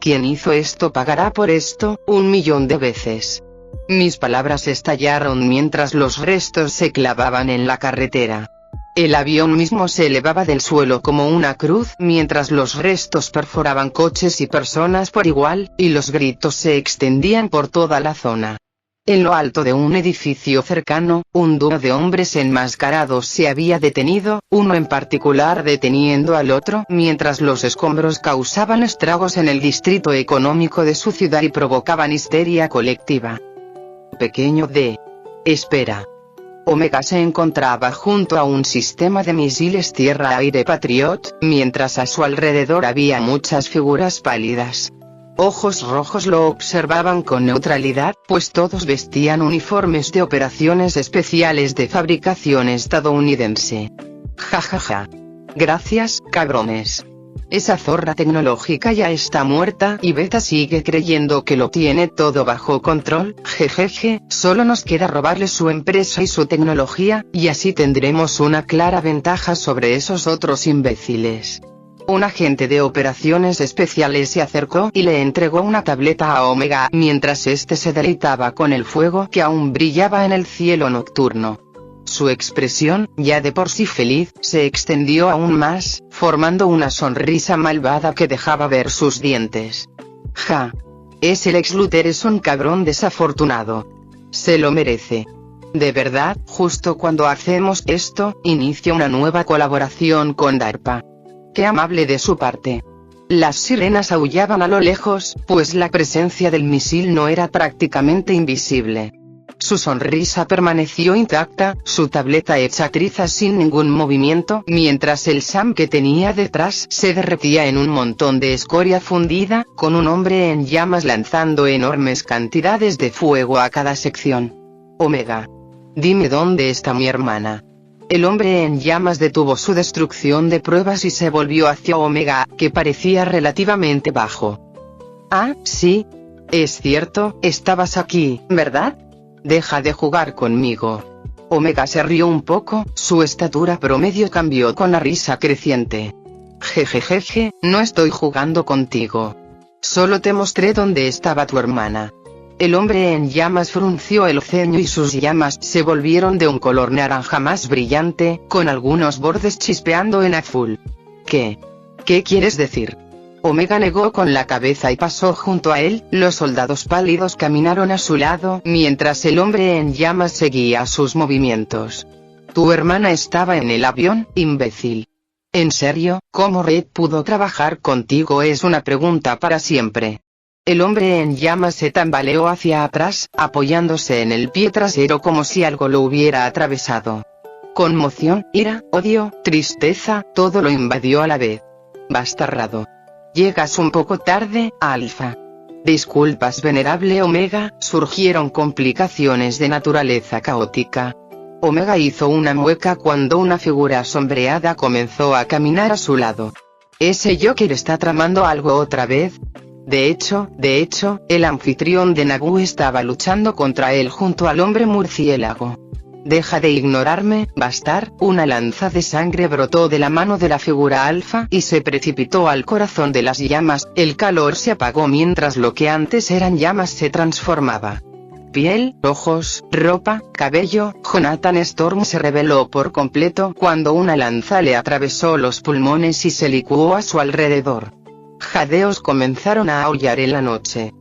Quien hizo esto pagará por esto, 1.000.000 de veces. Mis palabras estallaron mientras los restos se clavaban en la carretera. El avión mismo se elevaba del suelo como una cruz mientras los restos perforaban coches y personas por igual, y los gritos se extendían por toda la zona. En lo alto de un edificio cercano, un dúo de hombres enmascarados se había detenido, uno en particular deteniendo al otro mientras los escombros causaban estragos en el distrito económico de su ciudad y provocaban histeria colectiva. Pequeño D. Espera. Omega se encontraba junto a un sistema de misiles tierra-aire Patriot, mientras a su alrededor había muchas figuras pálidas. Ojos rojos lo observaban con neutralidad, pues todos vestían uniformes de operaciones especiales de fabricación estadounidense. Jajaja. Gracias, cabrones. Esa zorra tecnológica ya está muerta y Beta sigue creyendo que lo tiene todo bajo control, jejeje, solo nos queda robarle su empresa y su tecnología, y así tendremos una clara ventaja sobre esos otros imbéciles. Un agente de operaciones especiales se acercó y le entregó una tableta a Omega mientras este se deleitaba con el fuego que aún brillaba en el cielo nocturno. Su expresión, ya de por sí feliz, se extendió aún más, formando una sonrisa malvada que dejaba ver sus dientes. Ja. Ese Lex Luthor es un cabrón desafortunado. Se lo merece. De verdad, justo cuando hacemos esto, inicia una nueva colaboración con DARPA. Qué amable de su parte. Las sirenas aullaban a lo lejos, pues la presencia del misil no era prácticamente invisible. Su sonrisa permaneció intacta, su tableta hecha trizas sin ningún movimiento, mientras el Sam que tenía detrás se derretía en un montón de escoria fundida, con un hombre en llamas lanzando enormes cantidades de fuego a cada sección. Omega. Dime dónde está mi hermana. El hombre en llamas detuvo su destrucción de pruebas y se volvió hacia Omega, que parecía relativamente bajo. Ah, sí. Es cierto, estabas aquí, ¿verdad? Deja de jugar conmigo. Omega se rió un poco, su estatura promedio cambió con la risa creciente. Jejejeje, no estoy jugando contigo. Solo te mostré dónde estaba tu hermana. El hombre en llamas frunció el ceño y sus llamas se volvieron de un color naranja más brillante, con algunos bordes chispeando en azul. ¿Qué? ¿Qué quieres decir? Omega negó con la cabeza y pasó junto a él. Los soldados pálidos caminaron a su lado, mientras el hombre en llamas seguía sus movimientos. Tu hermana estaba en el avión, imbécil. ¿En serio? ¿Cómo Red pudo trabajar contigo? Es una pregunta para siempre. El hombre en llamas se tambaleó hacia atrás, apoyándose en el pie trasero como si algo lo hubiera atravesado. Conmoción, ira, odio, tristeza, todo lo invadió a la vez. Bastardo. Llegas un poco tarde, Alfa. Disculpas, venerable Omega, surgieron complicaciones de naturaleza caótica. Omega hizo una mueca cuando una figura sombreada comenzó a caminar a su lado. ¿Ese Joker está tramando algo otra vez? De hecho, el anfitrión de Naboo estaba luchando contra él junto al hombre murciélago. Deja de ignorarme, bastard. Una lanza de sangre brotó de la mano de la figura alfa y se precipitó al corazón de las llamas. El calor se apagó mientras lo que antes eran llamas se transformaba. Piel, ojos, ropa, cabello. Jonathan Storm se reveló por completo cuando una lanza le atravesó los pulmones y se licuó a su alrededor. Jadeos comenzaron a aullar en la noche.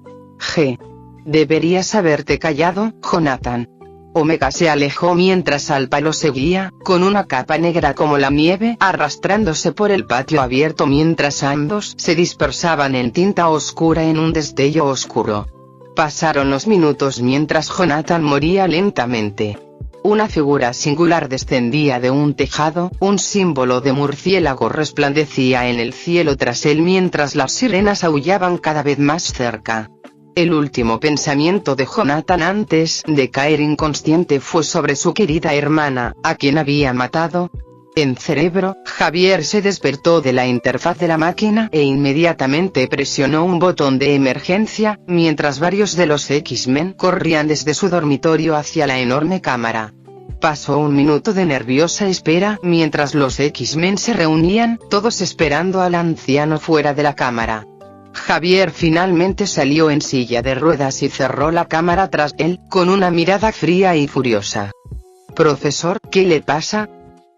Deberías haberte callado, Jonathan. Omega se alejó mientras Alpha lo seguía, con una capa negra como la nieve arrastrándose por el patio abierto mientras ambos se dispersaban en tinta oscura en un destello oscuro. Pasaron los minutos mientras Jonathan moría lentamente. Una figura singular descendía de un tejado, un símbolo de murciélago resplandecía en el cielo tras él mientras las sirenas aullaban cada vez más cerca. El último pensamiento de Jonathan antes de caer inconsciente fue sobre su querida hermana, a quien había matado. En cerebro, Javier se despertó de la interfaz de la máquina e inmediatamente presionó un botón de emergencia, mientras varios de los X-Men corrían desde su dormitorio hacia la enorme cámara. Pasó un minuto de nerviosa espera mientras los X-Men se reunían, todos esperando al anciano fuera de la cámara. Javier finalmente salió en silla de ruedas y cerró la cámara tras él, con una mirada fría y furiosa. Profesor, ¿qué le pasa?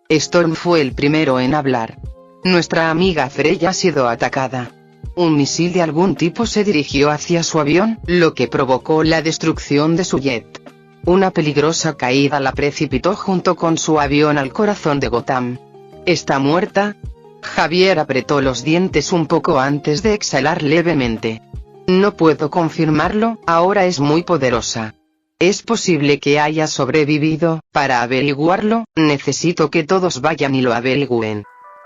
Storm fue el primero en hablar. Nuestra amiga Freya ha sido atacada. Un misil de algún tipo se dirigió hacia su avión, lo que provocó la destrucción de su jet. Una peligrosa caída la precipitó junto con su avión al corazón de Gotham. ¿Está muerta? Javier apretó los dientes un poco antes de exhalar levemente. No puedo confirmarlo, ahora es muy poderosa. Es posible que haya sobrevivido. Para averiguarlo, necesito que todos vayan y lo averigüen.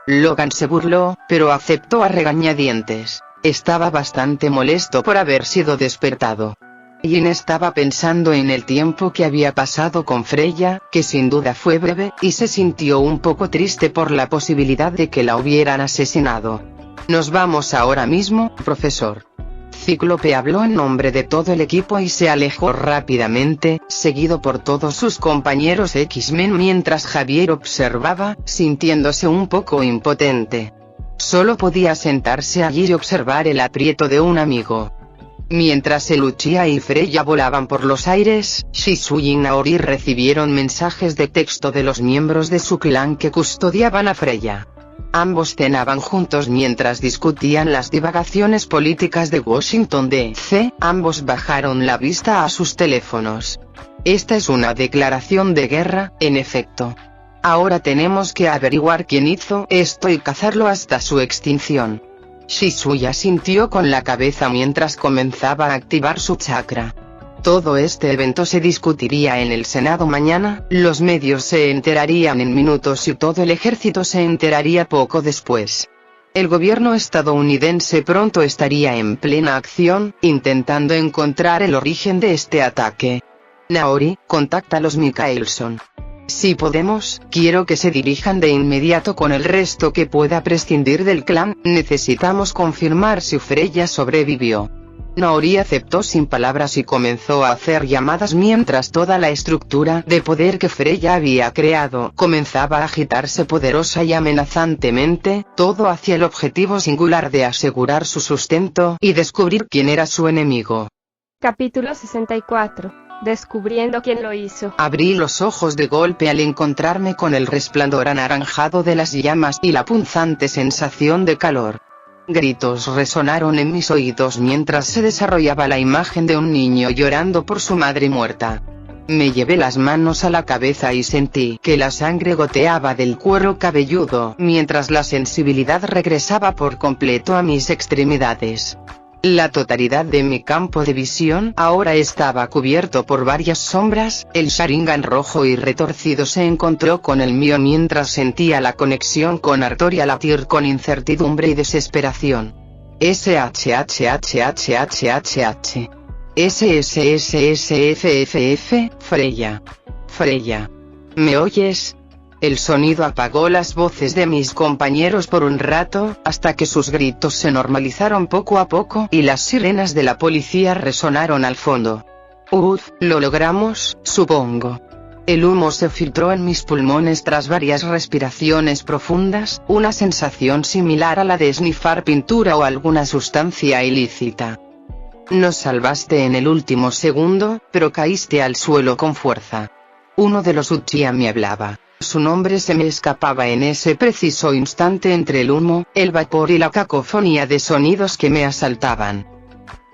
Logan se burló, pero aceptó a regañadientes. Estaba bastante molesto por haber sido despertado. Jin estaba pensando en el tiempo que había pasado con Freya, que sin duda fue breve, y se sintió un poco triste por la posibilidad de que la hubieran asesinado. Nos vamos ahora mismo, profesor. Cíclope habló en nombre de todo el equipo y se alejó rápidamente, seguido por todos sus compañeros X-Men mientras Javier observaba, sintiéndose un poco impotente. Solo podía sentarse allí y observar el aprieto de un amigo. Mientras Lucia y Freya volaban por los aires, Shisui y Naori recibieron mensajes de texto de los miembros de su clan que custodiaban a Freya. Ambos cenaban juntos mientras discutían las divagaciones políticas de Washington D.C., ambos bajaron la vista a sus teléfonos. Esta es una declaración de guerra, en efecto. Ahora tenemos que averiguar quién hizo esto y cazarlo hasta su extinción. Shizuya asintió con la cabeza mientras comenzaba a activar su chakra. Todo este evento se discutiría en el Senado mañana, los medios se enterarían en minutos y todo el ejército se enteraría poco después. El gobierno estadounidense pronto estaría en plena acción, intentando encontrar el origen de este ataque. Naori, contacta a los Mikaelson. Si podemos, quiero que se dirijan de inmediato con el resto que pueda prescindir del clan, necesitamos confirmar si Freya sobrevivió. Naori aceptó sin palabras y comenzó a hacer llamadas mientras toda la estructura de poder que Freya había creado comenzaba a agitarse poderosa y amenazantemente, todo hacia el objetivo singular de asegurar su sustento y descubrir quién era su enemigo. Capítulo 64. Descubriendo quién lo hizo. Abrí los ojos de golpe al encontrarme con el resplandor anaranjado de las llamas y la punzante sensación de calor. Gritos resonaron en mis oídos mientras se desarrollaba la imagen de un niño llorando por su madre muerta. Me llevé las manos a la cabeza y sentí que la sangre goteaba del cuero cabelludo mientras la sensibilidad regresaba por completo a mis extremidades. La totalidad de mi campo de visión ahora estaba cubierto por varias sombras, el Sharingan rojo y retorcido se encontró con el mío mientras sentía la conexión con Artoria latir con incertidumbre y desesperación. SHHHHHH. SSSSFFF, Freya. Freya. ¿Me oyes? El sonido apagó las voces de mis compañeros por un rato, hasta que sus gritos se normalizaron poco a poco y las sirenas de la policía resonaron al fondo. Lo logramos, supongo. El humo se filtró en mis pulmones tras varias respiraciones profundas, una sensación similar a la de esnifar pintura o alguna sustancia ilícita. Nos salvaste en el último segundo, pero caíste al suelo con fuerza. Uno de los Uchiha me hablaba. Su nombre se me escapaba en ese preciso instante entre el humo, el vapor y la cacofonía de sonidos que me asaltaban.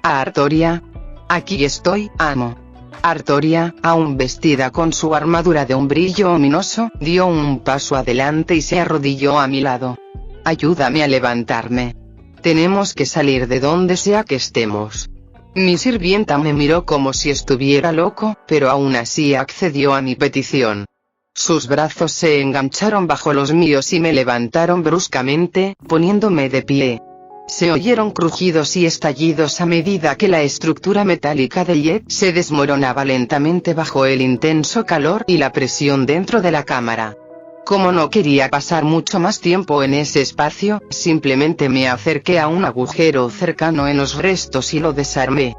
¿A Artoria? Aquí estoy, amo. Artoria, aún vestida con su armadura de un brillo ominoso, dio un paso adelante y se arrodilló a mi lado. Ayúdame a levantarme. Tenemos que salir de donde sea que estemos. Mi sirvienta me miró como si estuviera loco, pero aún así accedió a mi petición. Sus brazos se engancharon bajo los míos y me levantaron bruscamente, poniéndome de pie. Se oyeron crujidos y estallidos a medida que la estructura metálica de Jet se desmoronaba lentamente bajo el intenso calor y la presión dentro de la cámara. Como no quería pasar mucho más tiempo en ese espacio, simplemente me acerqué a un agujero cercano en los restos y lo desarmé.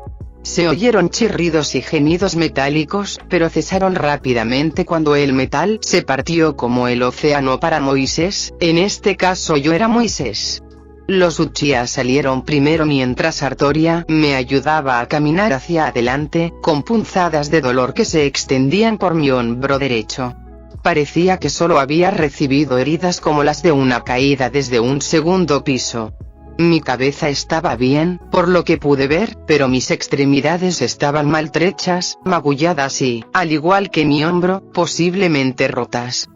Se oyeron chirridos y gemidos metálicos, pero cesaron rápidamente cuando el metal se partió como el océano para Moisés, en este caso yo era Moisés. Los Uchiha salieron primero mientras Artoria me ayudaba a caminar hacia adelante, con punzadas de dolor que se extendían por mi hombro derecho. Parecía que solo había recibido heridas como las de una caída desde un segundo piso. Mi cabeza estaba bien, por lo que pude ver, pero mis extremidades estaban maltrechas, magulladas y, al igual que mi hombro, posiblemente rotas.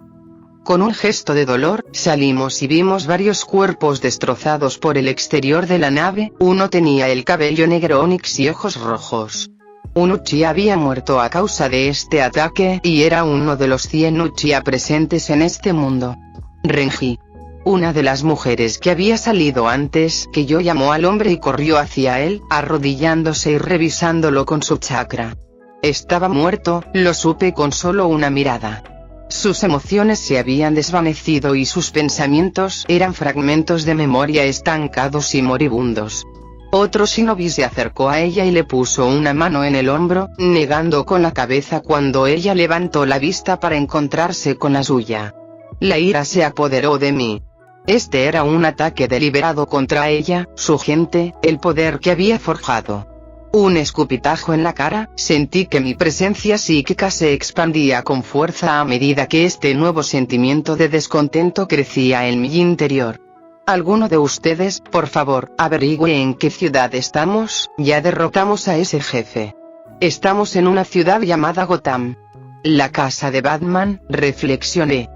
Con un gesto de dolor, salimos y vimos varios cuerpos destrozados por el exterior de la nave, uno tenía el cabello negro onix y ojos rojos. Un Uchiha había muerto a causa de este ataque, y era uno de los 100 Uchiha presentes en este mundo. Renji. Una de las mujeres que había salido antes que yo llamó al hombre y corrió hacia él, arrodillándose y revisándolo con su chakra. Estaba muerto, lo supe con solo una mirada. Sus emociones se habían desvanecido y sus pensamientos eran fragmentos de memoria estancados y moribundos. Otro shinobi se acercó a ella y le puso una mano en el hombro, negando con la cabeza cuando ella levantó la vista para encontrarse con la suya. La ira se apoderó de mí. Este era un ataque deliberado contra ella, su gente, el poder que había forjado. Un escupitajo en la cara. Sentí que mi presencia psíquica se expandía con fuerza a medida que este nuevo sentimiento de descontento crecía en mi interior. ¿Alguno de ustedes, por favor, averigüe en qué ciudad estamos? Ya derrotamos a ese jefe. Estamos en una ciudad llamada Gotham. La casa de Batman, reflexioné.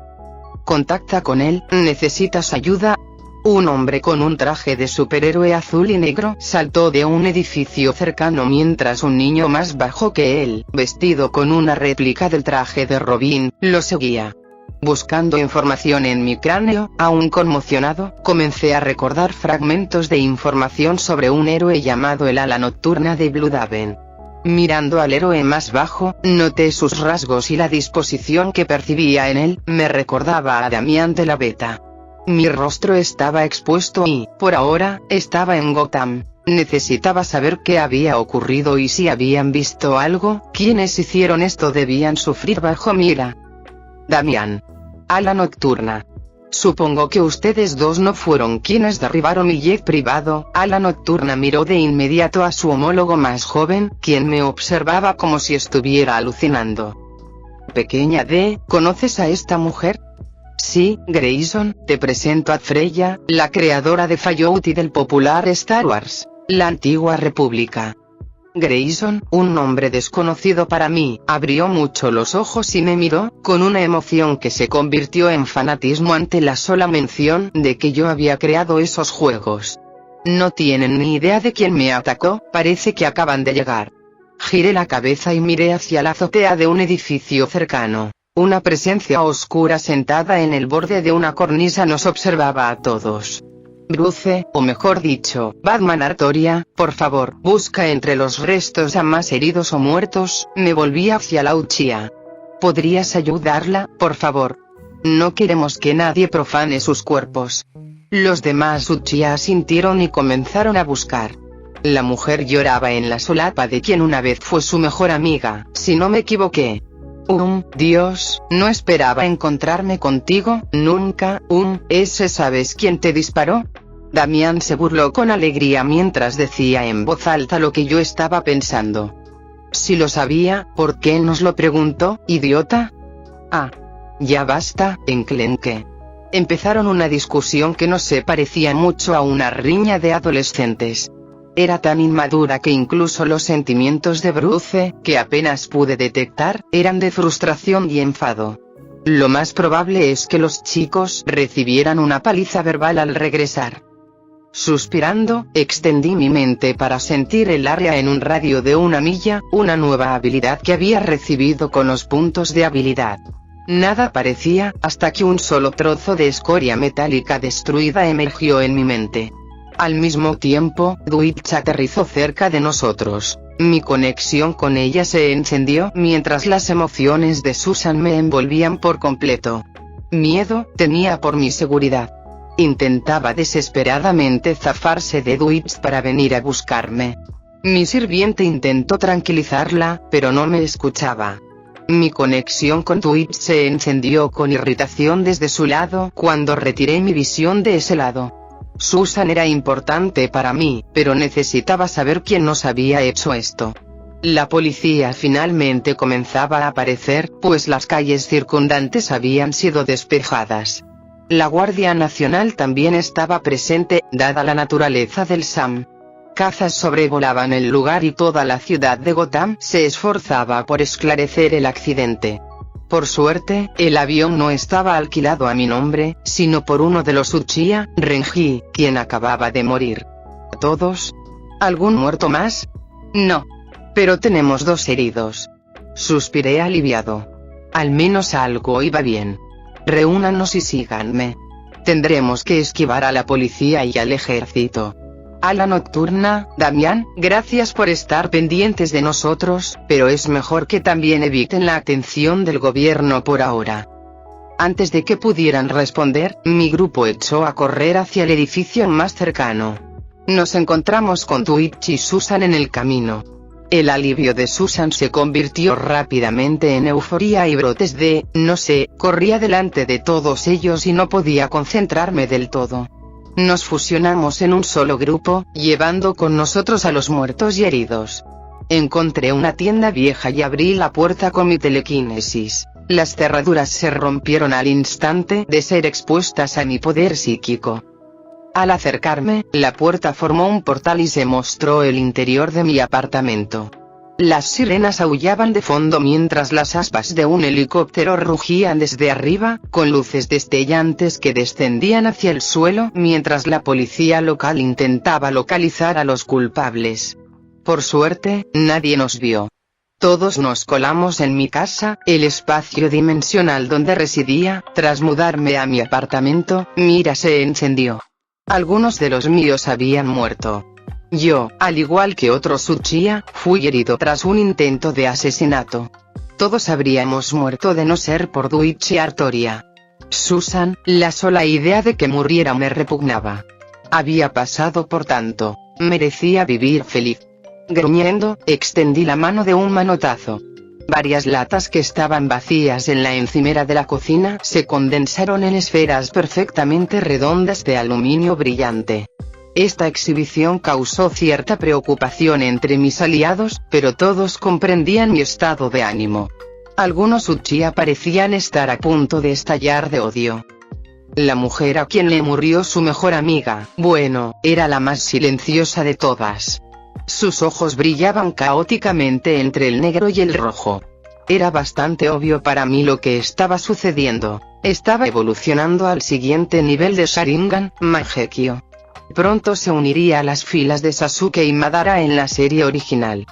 Contacta con él, ¿necesitas ayuda? Un hombre con un traje de superhéroe azul y negro saltó de un edificio cercano mientras un niño más bajo que él, vestido con una réplica del traje de Robin, lo seguía. Buscando información en mi cráneo, aún conmocionado, comencé a recordar fragmentos de información sobre un héroe llamado el Ala Nocturna de Blüdhaven. Mirando al héroe más bajo, noté sus rasgos y la disposición que percibía en él, me recordaba a Damián de la Beta. Mi rostro estaba expuesto y, por ahora, estaba en Gotham. Necesitaba saber qué había ocurrido y si habían visto algo. Quienes hicieron esto debían sufrir bajo mi ira. Damián. Ala Nocturna. Supongo que ustedes dos no fueron quienes derribaron mi jet privado. Ala Nocturna miró de inmediato a su homólogo más joven, quien me observaba como si estuviera alucinando. Pequeña D, ¿conoces a esta mujer? Sí, Grayson, te presento a Freya, la creadora de Fallout y del popular Star Wars, la antigua república. Grayson, un nombre desconocido para mí, abrió mucho los ojos y me miró, con una emoción que se convirtió en fanatismo ante la sola mención de que yo había creado esos juegos. No tienen ni idea de quién me atacó, parece que acaban de llegar. Giré la cabeza y miré hacia la azotea de un edificio cercano. Una presencia oscura sentada en el borde de una cornisa nos observaba a todos. Bruce, o mejor dicho, Batman Artoria, por favor, busca entre los restos a más heridos o muertos. Me volví hacia la Uchiha. ¿Podrías ayudarla, por favor? No queremos que nadie profane sus cuerpos. Los demás Uchiha asintieron y comenzaron a buscar. La mujer lloraba en la solapa de quien una vez fue su mejor amiga, si no me equivoqué. Dios, no esperaba encontrarme contigo, nunca. ¿Ese sabes quién te disparó? Damián se burló con alegría mientras decía en voz alta lo que yo estaba pensando. Si lo sabía, ¿por qué nos lo preguntó, idiota? Ah. Ya basta, enclenque. Empezaron una discusión que no se parecía mucho a una riña de adolescentes. Era tan inmadura que incluso los sentimientos de Bruce, que apenas pude detectar, eran de frustración y enfado. Lo más probable es que los chicos recibieran una paliza verbal al regresar. Suspirando, extendí mi mente para sentir el área en un radio de 1 milla, una nueva habilidad que había recibido con los puntos de habilidad. Nada parecía, hasta que un solo trozo de escoria metálica destruida emergió en mi mente. Al mismo tiempo, Dwight aterrizó cerca de nosotros. Mi conexión con ella se encendió mientras las emociones de Susan me envolvían por completo. Miedo, temía por mi seguridad. Intentaba desesperadamente zafarse de Dwight para venir a buscarme. Mi sirviente intentó tranquilizarla, pero no me escuchaba. Mi conexión con Dwight se encendió con irritación desde su lado cuando retiré mi visión de ese lado. Susan era importante para mí, pero necesitaba saber quién nos había hecho esto. La policía finalmente comenzaba a aparecer, pues las calles circundantes habían sido despejadas. La Guardia Nacional también estaba presente, dada la naturaleza del SAM. Cazas sobrevolaban el lugar y toda la ciudad de Gotham se esforzaba por esclarecer el accidente. Por suerte, el avión no estaba alquilado a mi nombre, sino por uno de los Uchiha, Renji, quien acababa de morir. ¿Todos? ¿Algún muerto más? No. Pero tenemos 2 heridos. Suspiré aliviado. Al menos algo iba bien. Reúnanos y síganme. Tendremos que esquivar a la policía y al ejército. Ala Nocturna, Damián, gracias por estar pendientes de nosotros, pero es mejor que también eviten la atención del gobierno por ahora. Antes de que pudieran responder, mi grupo echó a correr hacia el edificio más cercano. Nos encontramos con Dwight y Susan en el camino. El alivio de Susan se convirtió rápidamente en euforía y brotes de, no sé, corría delante de todos ellos y no podía concentrarme del todo. Nos fusionamos en un solo grupo, llevando con nosotros a los muertos y heridos. Encontré una tienda vieja y abrí la puerta con mi telequinesis. Las cerraduras se rompieron al instante de ser expuestas a mi poder psíquico. Al acercarme, la puerta formó un portal y se mostró el interior de mi apartamento. Las sirenas aullaban de fondo mientras las aspas de un helicóptero rugían desde arriba, con luces destellantes que descendían hacia el suelo mientras la policía local intentaba localizar a los culpables. Por suerte, nadie nos vio. Todos nos colamos en mi casa, el espacio dimensional donde residía. Tras mudarme a mi apartamento, mi ira se encendió. Algunos de los míos habían muerto. Yo, al igual que otros Uchiha, fui herido tras un intento de asesinato. Todos habríamos muerto de no ser por Daichi Artoria. Susan, la sola idea de que muriera me repugnaba. Había pasado por tanto, merecía vivir feliz. Gruñendo, extendí la mano de un manotazo. Varias latas que estaban vacías en la encimera de la cocina se condensaron en esferas perfectamente redondas de aluminio brillante. Esta exhibición causó cierta preocupación entre mis aliados, pero todos comprendían mi estado de ánimo. Algunos Uchiha parecían estar a punto de estallar de odio. La mujer a quien le murió su mejor amiga, bueno, era la más silenciosa de todas. Sus ojos brillaban caóticamente entre el negro y el rojo. Era bastante obvio para mí lo que estaba sucediendo. Estaba evolucionando al siguiente nivel de Sharingan, Mangekyo. Pronto se uniría a las filas de Sasuke y Madara en la serie original.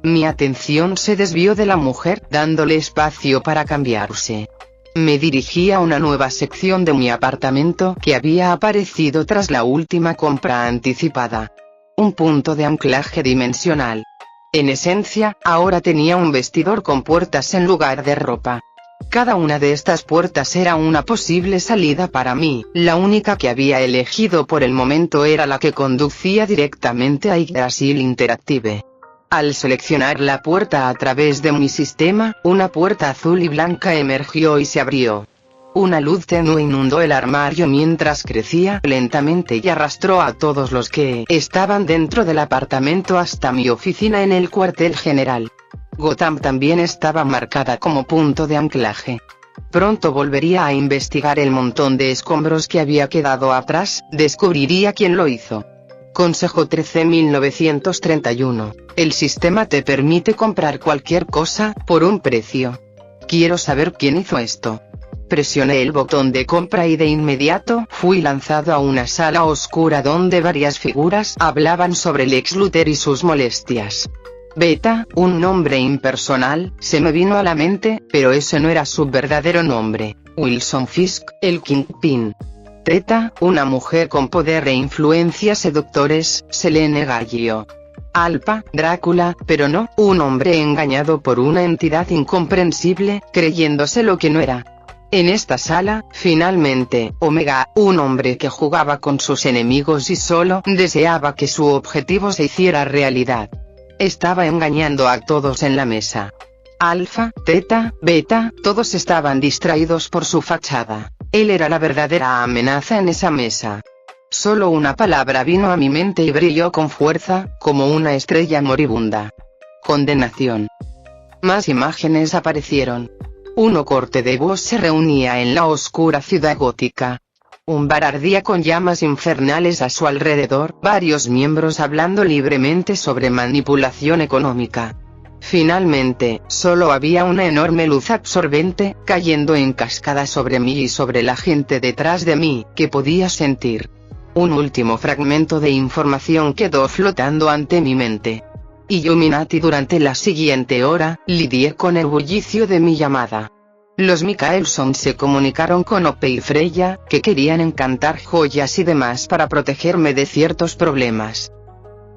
Mi atención se desvió de la mujer, dándole espacio para cambiarse. Me dirigí a una nueva sección de mi apartamento que había aparecido tras la última compra anticipada. Un punto de anclaje dimensional. En esencia, ahora tenía un vestidor con puertas en lugar de ropa. Cada una de estas puertas era una posible salida para mí. La única que había elegido por el momento era la que conducía directamente a Yggdrasil Interactive. Al seleccionar la puerta a través de mi sistema, una puerta azul y blanca emergió y se abrió. Una luz tenue inundó el armario mientras crecía lentamente y arrastró a todos los que estaban dentro del apartamento hasta mi oficina en el cuartel general. Gotham también estaba marcada como punto de anclaje. Pronto volvería a investigar el montón de escombros que había quedado atrás, descubriría quién lo hizo. Consejo 13.931. El sistema te permite comprar cualquier cosa, por un precio. Quiero saber quién hizo esto. Presioné el botón de compra y de inmediato fui lanzado a una sala oscura donde varias figuras hablaban sobre Lex Luthor y sus molestias. Beta, un nombre impersonal, se me vino a la mente, pero ese no era su verdadero nombre. Wilson Fisk, el Kingpin. Theta, una mujer con poder e influencia seductores, Selene Gallio. Alpha, Drácula, pero no, un hombre engañado por una entidad incomprensible, creyéndose lo que no era. En esta sala, finalmente, Omega, un hombre que jugaba con sus enemigos y solo deseaba que su objetivo se hiciera realidad. Estaba engañando a todos en la mesa. Alfa, Theta, Beta, todos estaban distraídos por su fachada. Él era la verdadera amenaza en esa mesa. Solo una palabra vino a mi mente y brilló con fuerza, como una estrella moribunda. Condenación. Más imágenes aparecieron. Un corte de voz se reunía en la oscura ciudad gótica. Un bar ardía con llamas infernales a su alrededor, varios miembros hablando libremente sobre manipulación económica. Finalmente, solo había una enorme luz absorbente, cayendo en cascada sobre mí y sobre la gente detrás de mí, que podía sentir. Un último fragmento de información quedó flotando ante mi mente. Illuminati. Durante la siguiente hora, lidié con el bullicio de mi llamada. Los Mikaelson se comunicaron con Ope y Freya, que querían encantar joyas y demás para protegerme de ciertos problemas.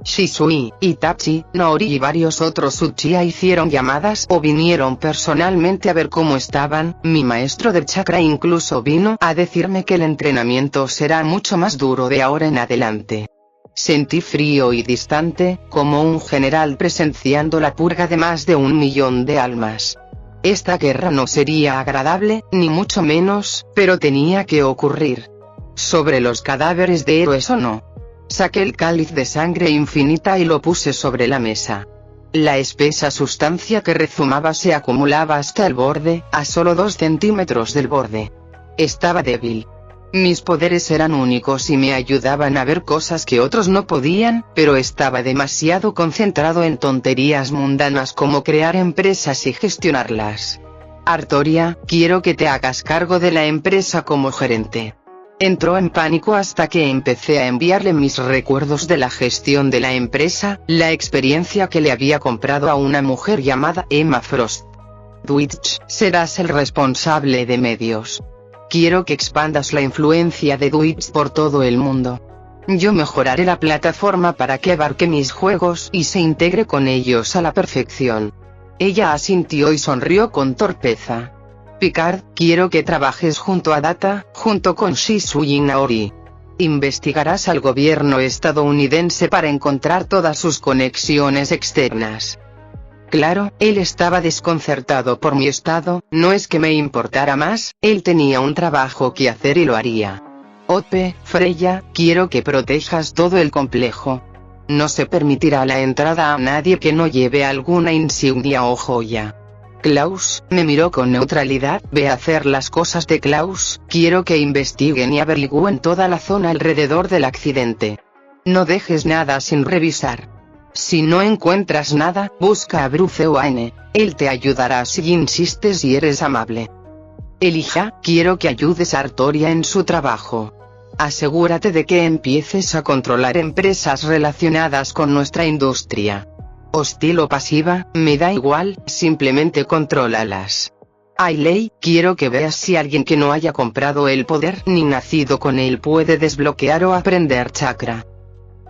Shisui, Itachi, Nori y varios otros Uchiha hicieron llamadas o vinieron personalmente a ver cómo estaban. Mi maestro de chakra incluso vino a decirme que el entrenamiento será mucho más duro de ahora en adelante. Sentí frío y distante, como un general presenciando la purga de más de 1 millón de almas. Esta guerra no sería agradable, ni mucho menos, pero tenía que ocurrir. sobre los cadáveres de héroes o no. Saqué el cáliz de sangre infinita y lo puse sobre la mesa. La espesa sustancia que rezumaba se acumulaba hasta el borde, a solo 2 centímetros del borde. Estaba débil. Mis poderes eran únicos y me ayudaban a ver cosas que otros no podían, pero estaba demasiado concentrado en tonterías mundanas como crear empresas y gestionarlas. Artoria, quiero que te hagas cargo de la empresa como gerente. Entró en pánico hasta que empecé a enviarle mis recuerdos de la gestión de la empresa, la experiencia que le había comprado a una mujer llamada Emma Frost. Dwight, serás el responsable de medios. Quiero que expandas la influencia de Dwight por todo el mundo. Yo mejoraré la plataforma para que abarque mis juegos y se integre con ellos a la perfección. Ella asintió y sonrió con torpeza. Picard, quiero que trabajes junto a Data, junto con Shisui Naori. Investigarás al gobierno estadounidense para encontrar todas sus conexiones externas. Claro, él estaba desconcertado por mi estado, no es que me importara más, él tenía un trabajo que hacer y lo haría. Ope, Freya, quiero que protejas todo el complejo. No se permitirá la entrada a nadie que no lleve alguna insignia o joya. Klaus, me miró con neutralidad, ve a hacer las cosas de Klaus, quiero que investiguen y averigüen toda la zona alrededor del accidente. No dejes nada sin revisar. Si no encuentras nada, busca a Bruce Wayne, él te ayudará si insistes y eres amable. Elijah, quiero que ayudes a Artoria en su trabajo. Asegúrate de que empieces a controlar empresas relacionadas con nuestra industria. Hostil o pasiva, me da igual, simplemente contrólalas. Ailey, quiero que veas si alguien que no haya comprado el poder ni nacido con él puede desbloquear o aprender chakra.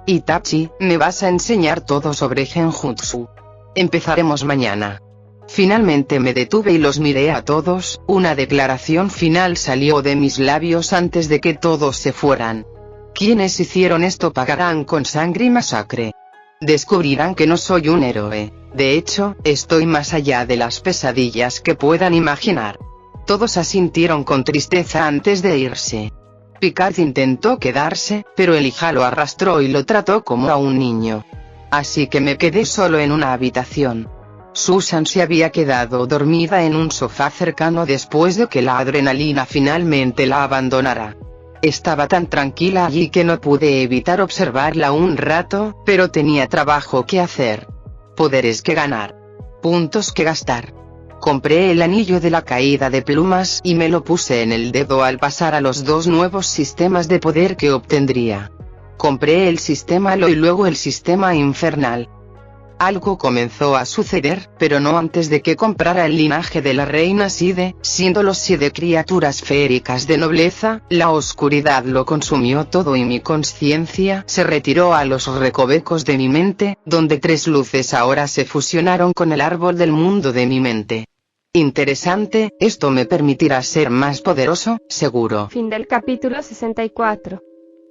Itachi, me vas a enseñar todo sobre Genjutsu. Empezaremos mañana. Finalmente me detuve y los miré a todos, una declaración final salió de mis labios antes de que todos se fueran. Quienes hicieron esto pagarán con sangre y masacre. Descubrirán que no soy un héroe, de hecho, estoy más allá de las pesadillas que puedan imaginar. Todos asintieron con tristeza antes de irse. Picard intentó quedarse, pero Elijah lo arrastró y lo trató como a un niño. Así que me quedé solo en una habitación. Susan se había quedado dormida en un sofá cercano después de que la adrenalina finalmente la abandonara. Estaba tan tranquila allí que no pude evitar observarla un rato, pero tenía trabajo que hacer. Poderes que ganar. Puntos que gastar. Compré el anillo de la caída de plumas y me lo puse en el dedo al pasar a los 2 nuevos sistemas de poder que obtendría. Compré el sistema Lo y luego el sistema infernal. Algo comenzó a suceder, pero no antes de que comprara el linaje de la reina Side, siendo los Side criaturas feéricas de nobleza, la oscuridad lo consumió todo y mi conciencia se retiró a los recovecos de mi mente, donde 3 luces ahora se fusionaron con el árbol del mundo de mi mente. Interesante, esto me permitirá ser más poderoso, seguro. Fin del capítulo 64.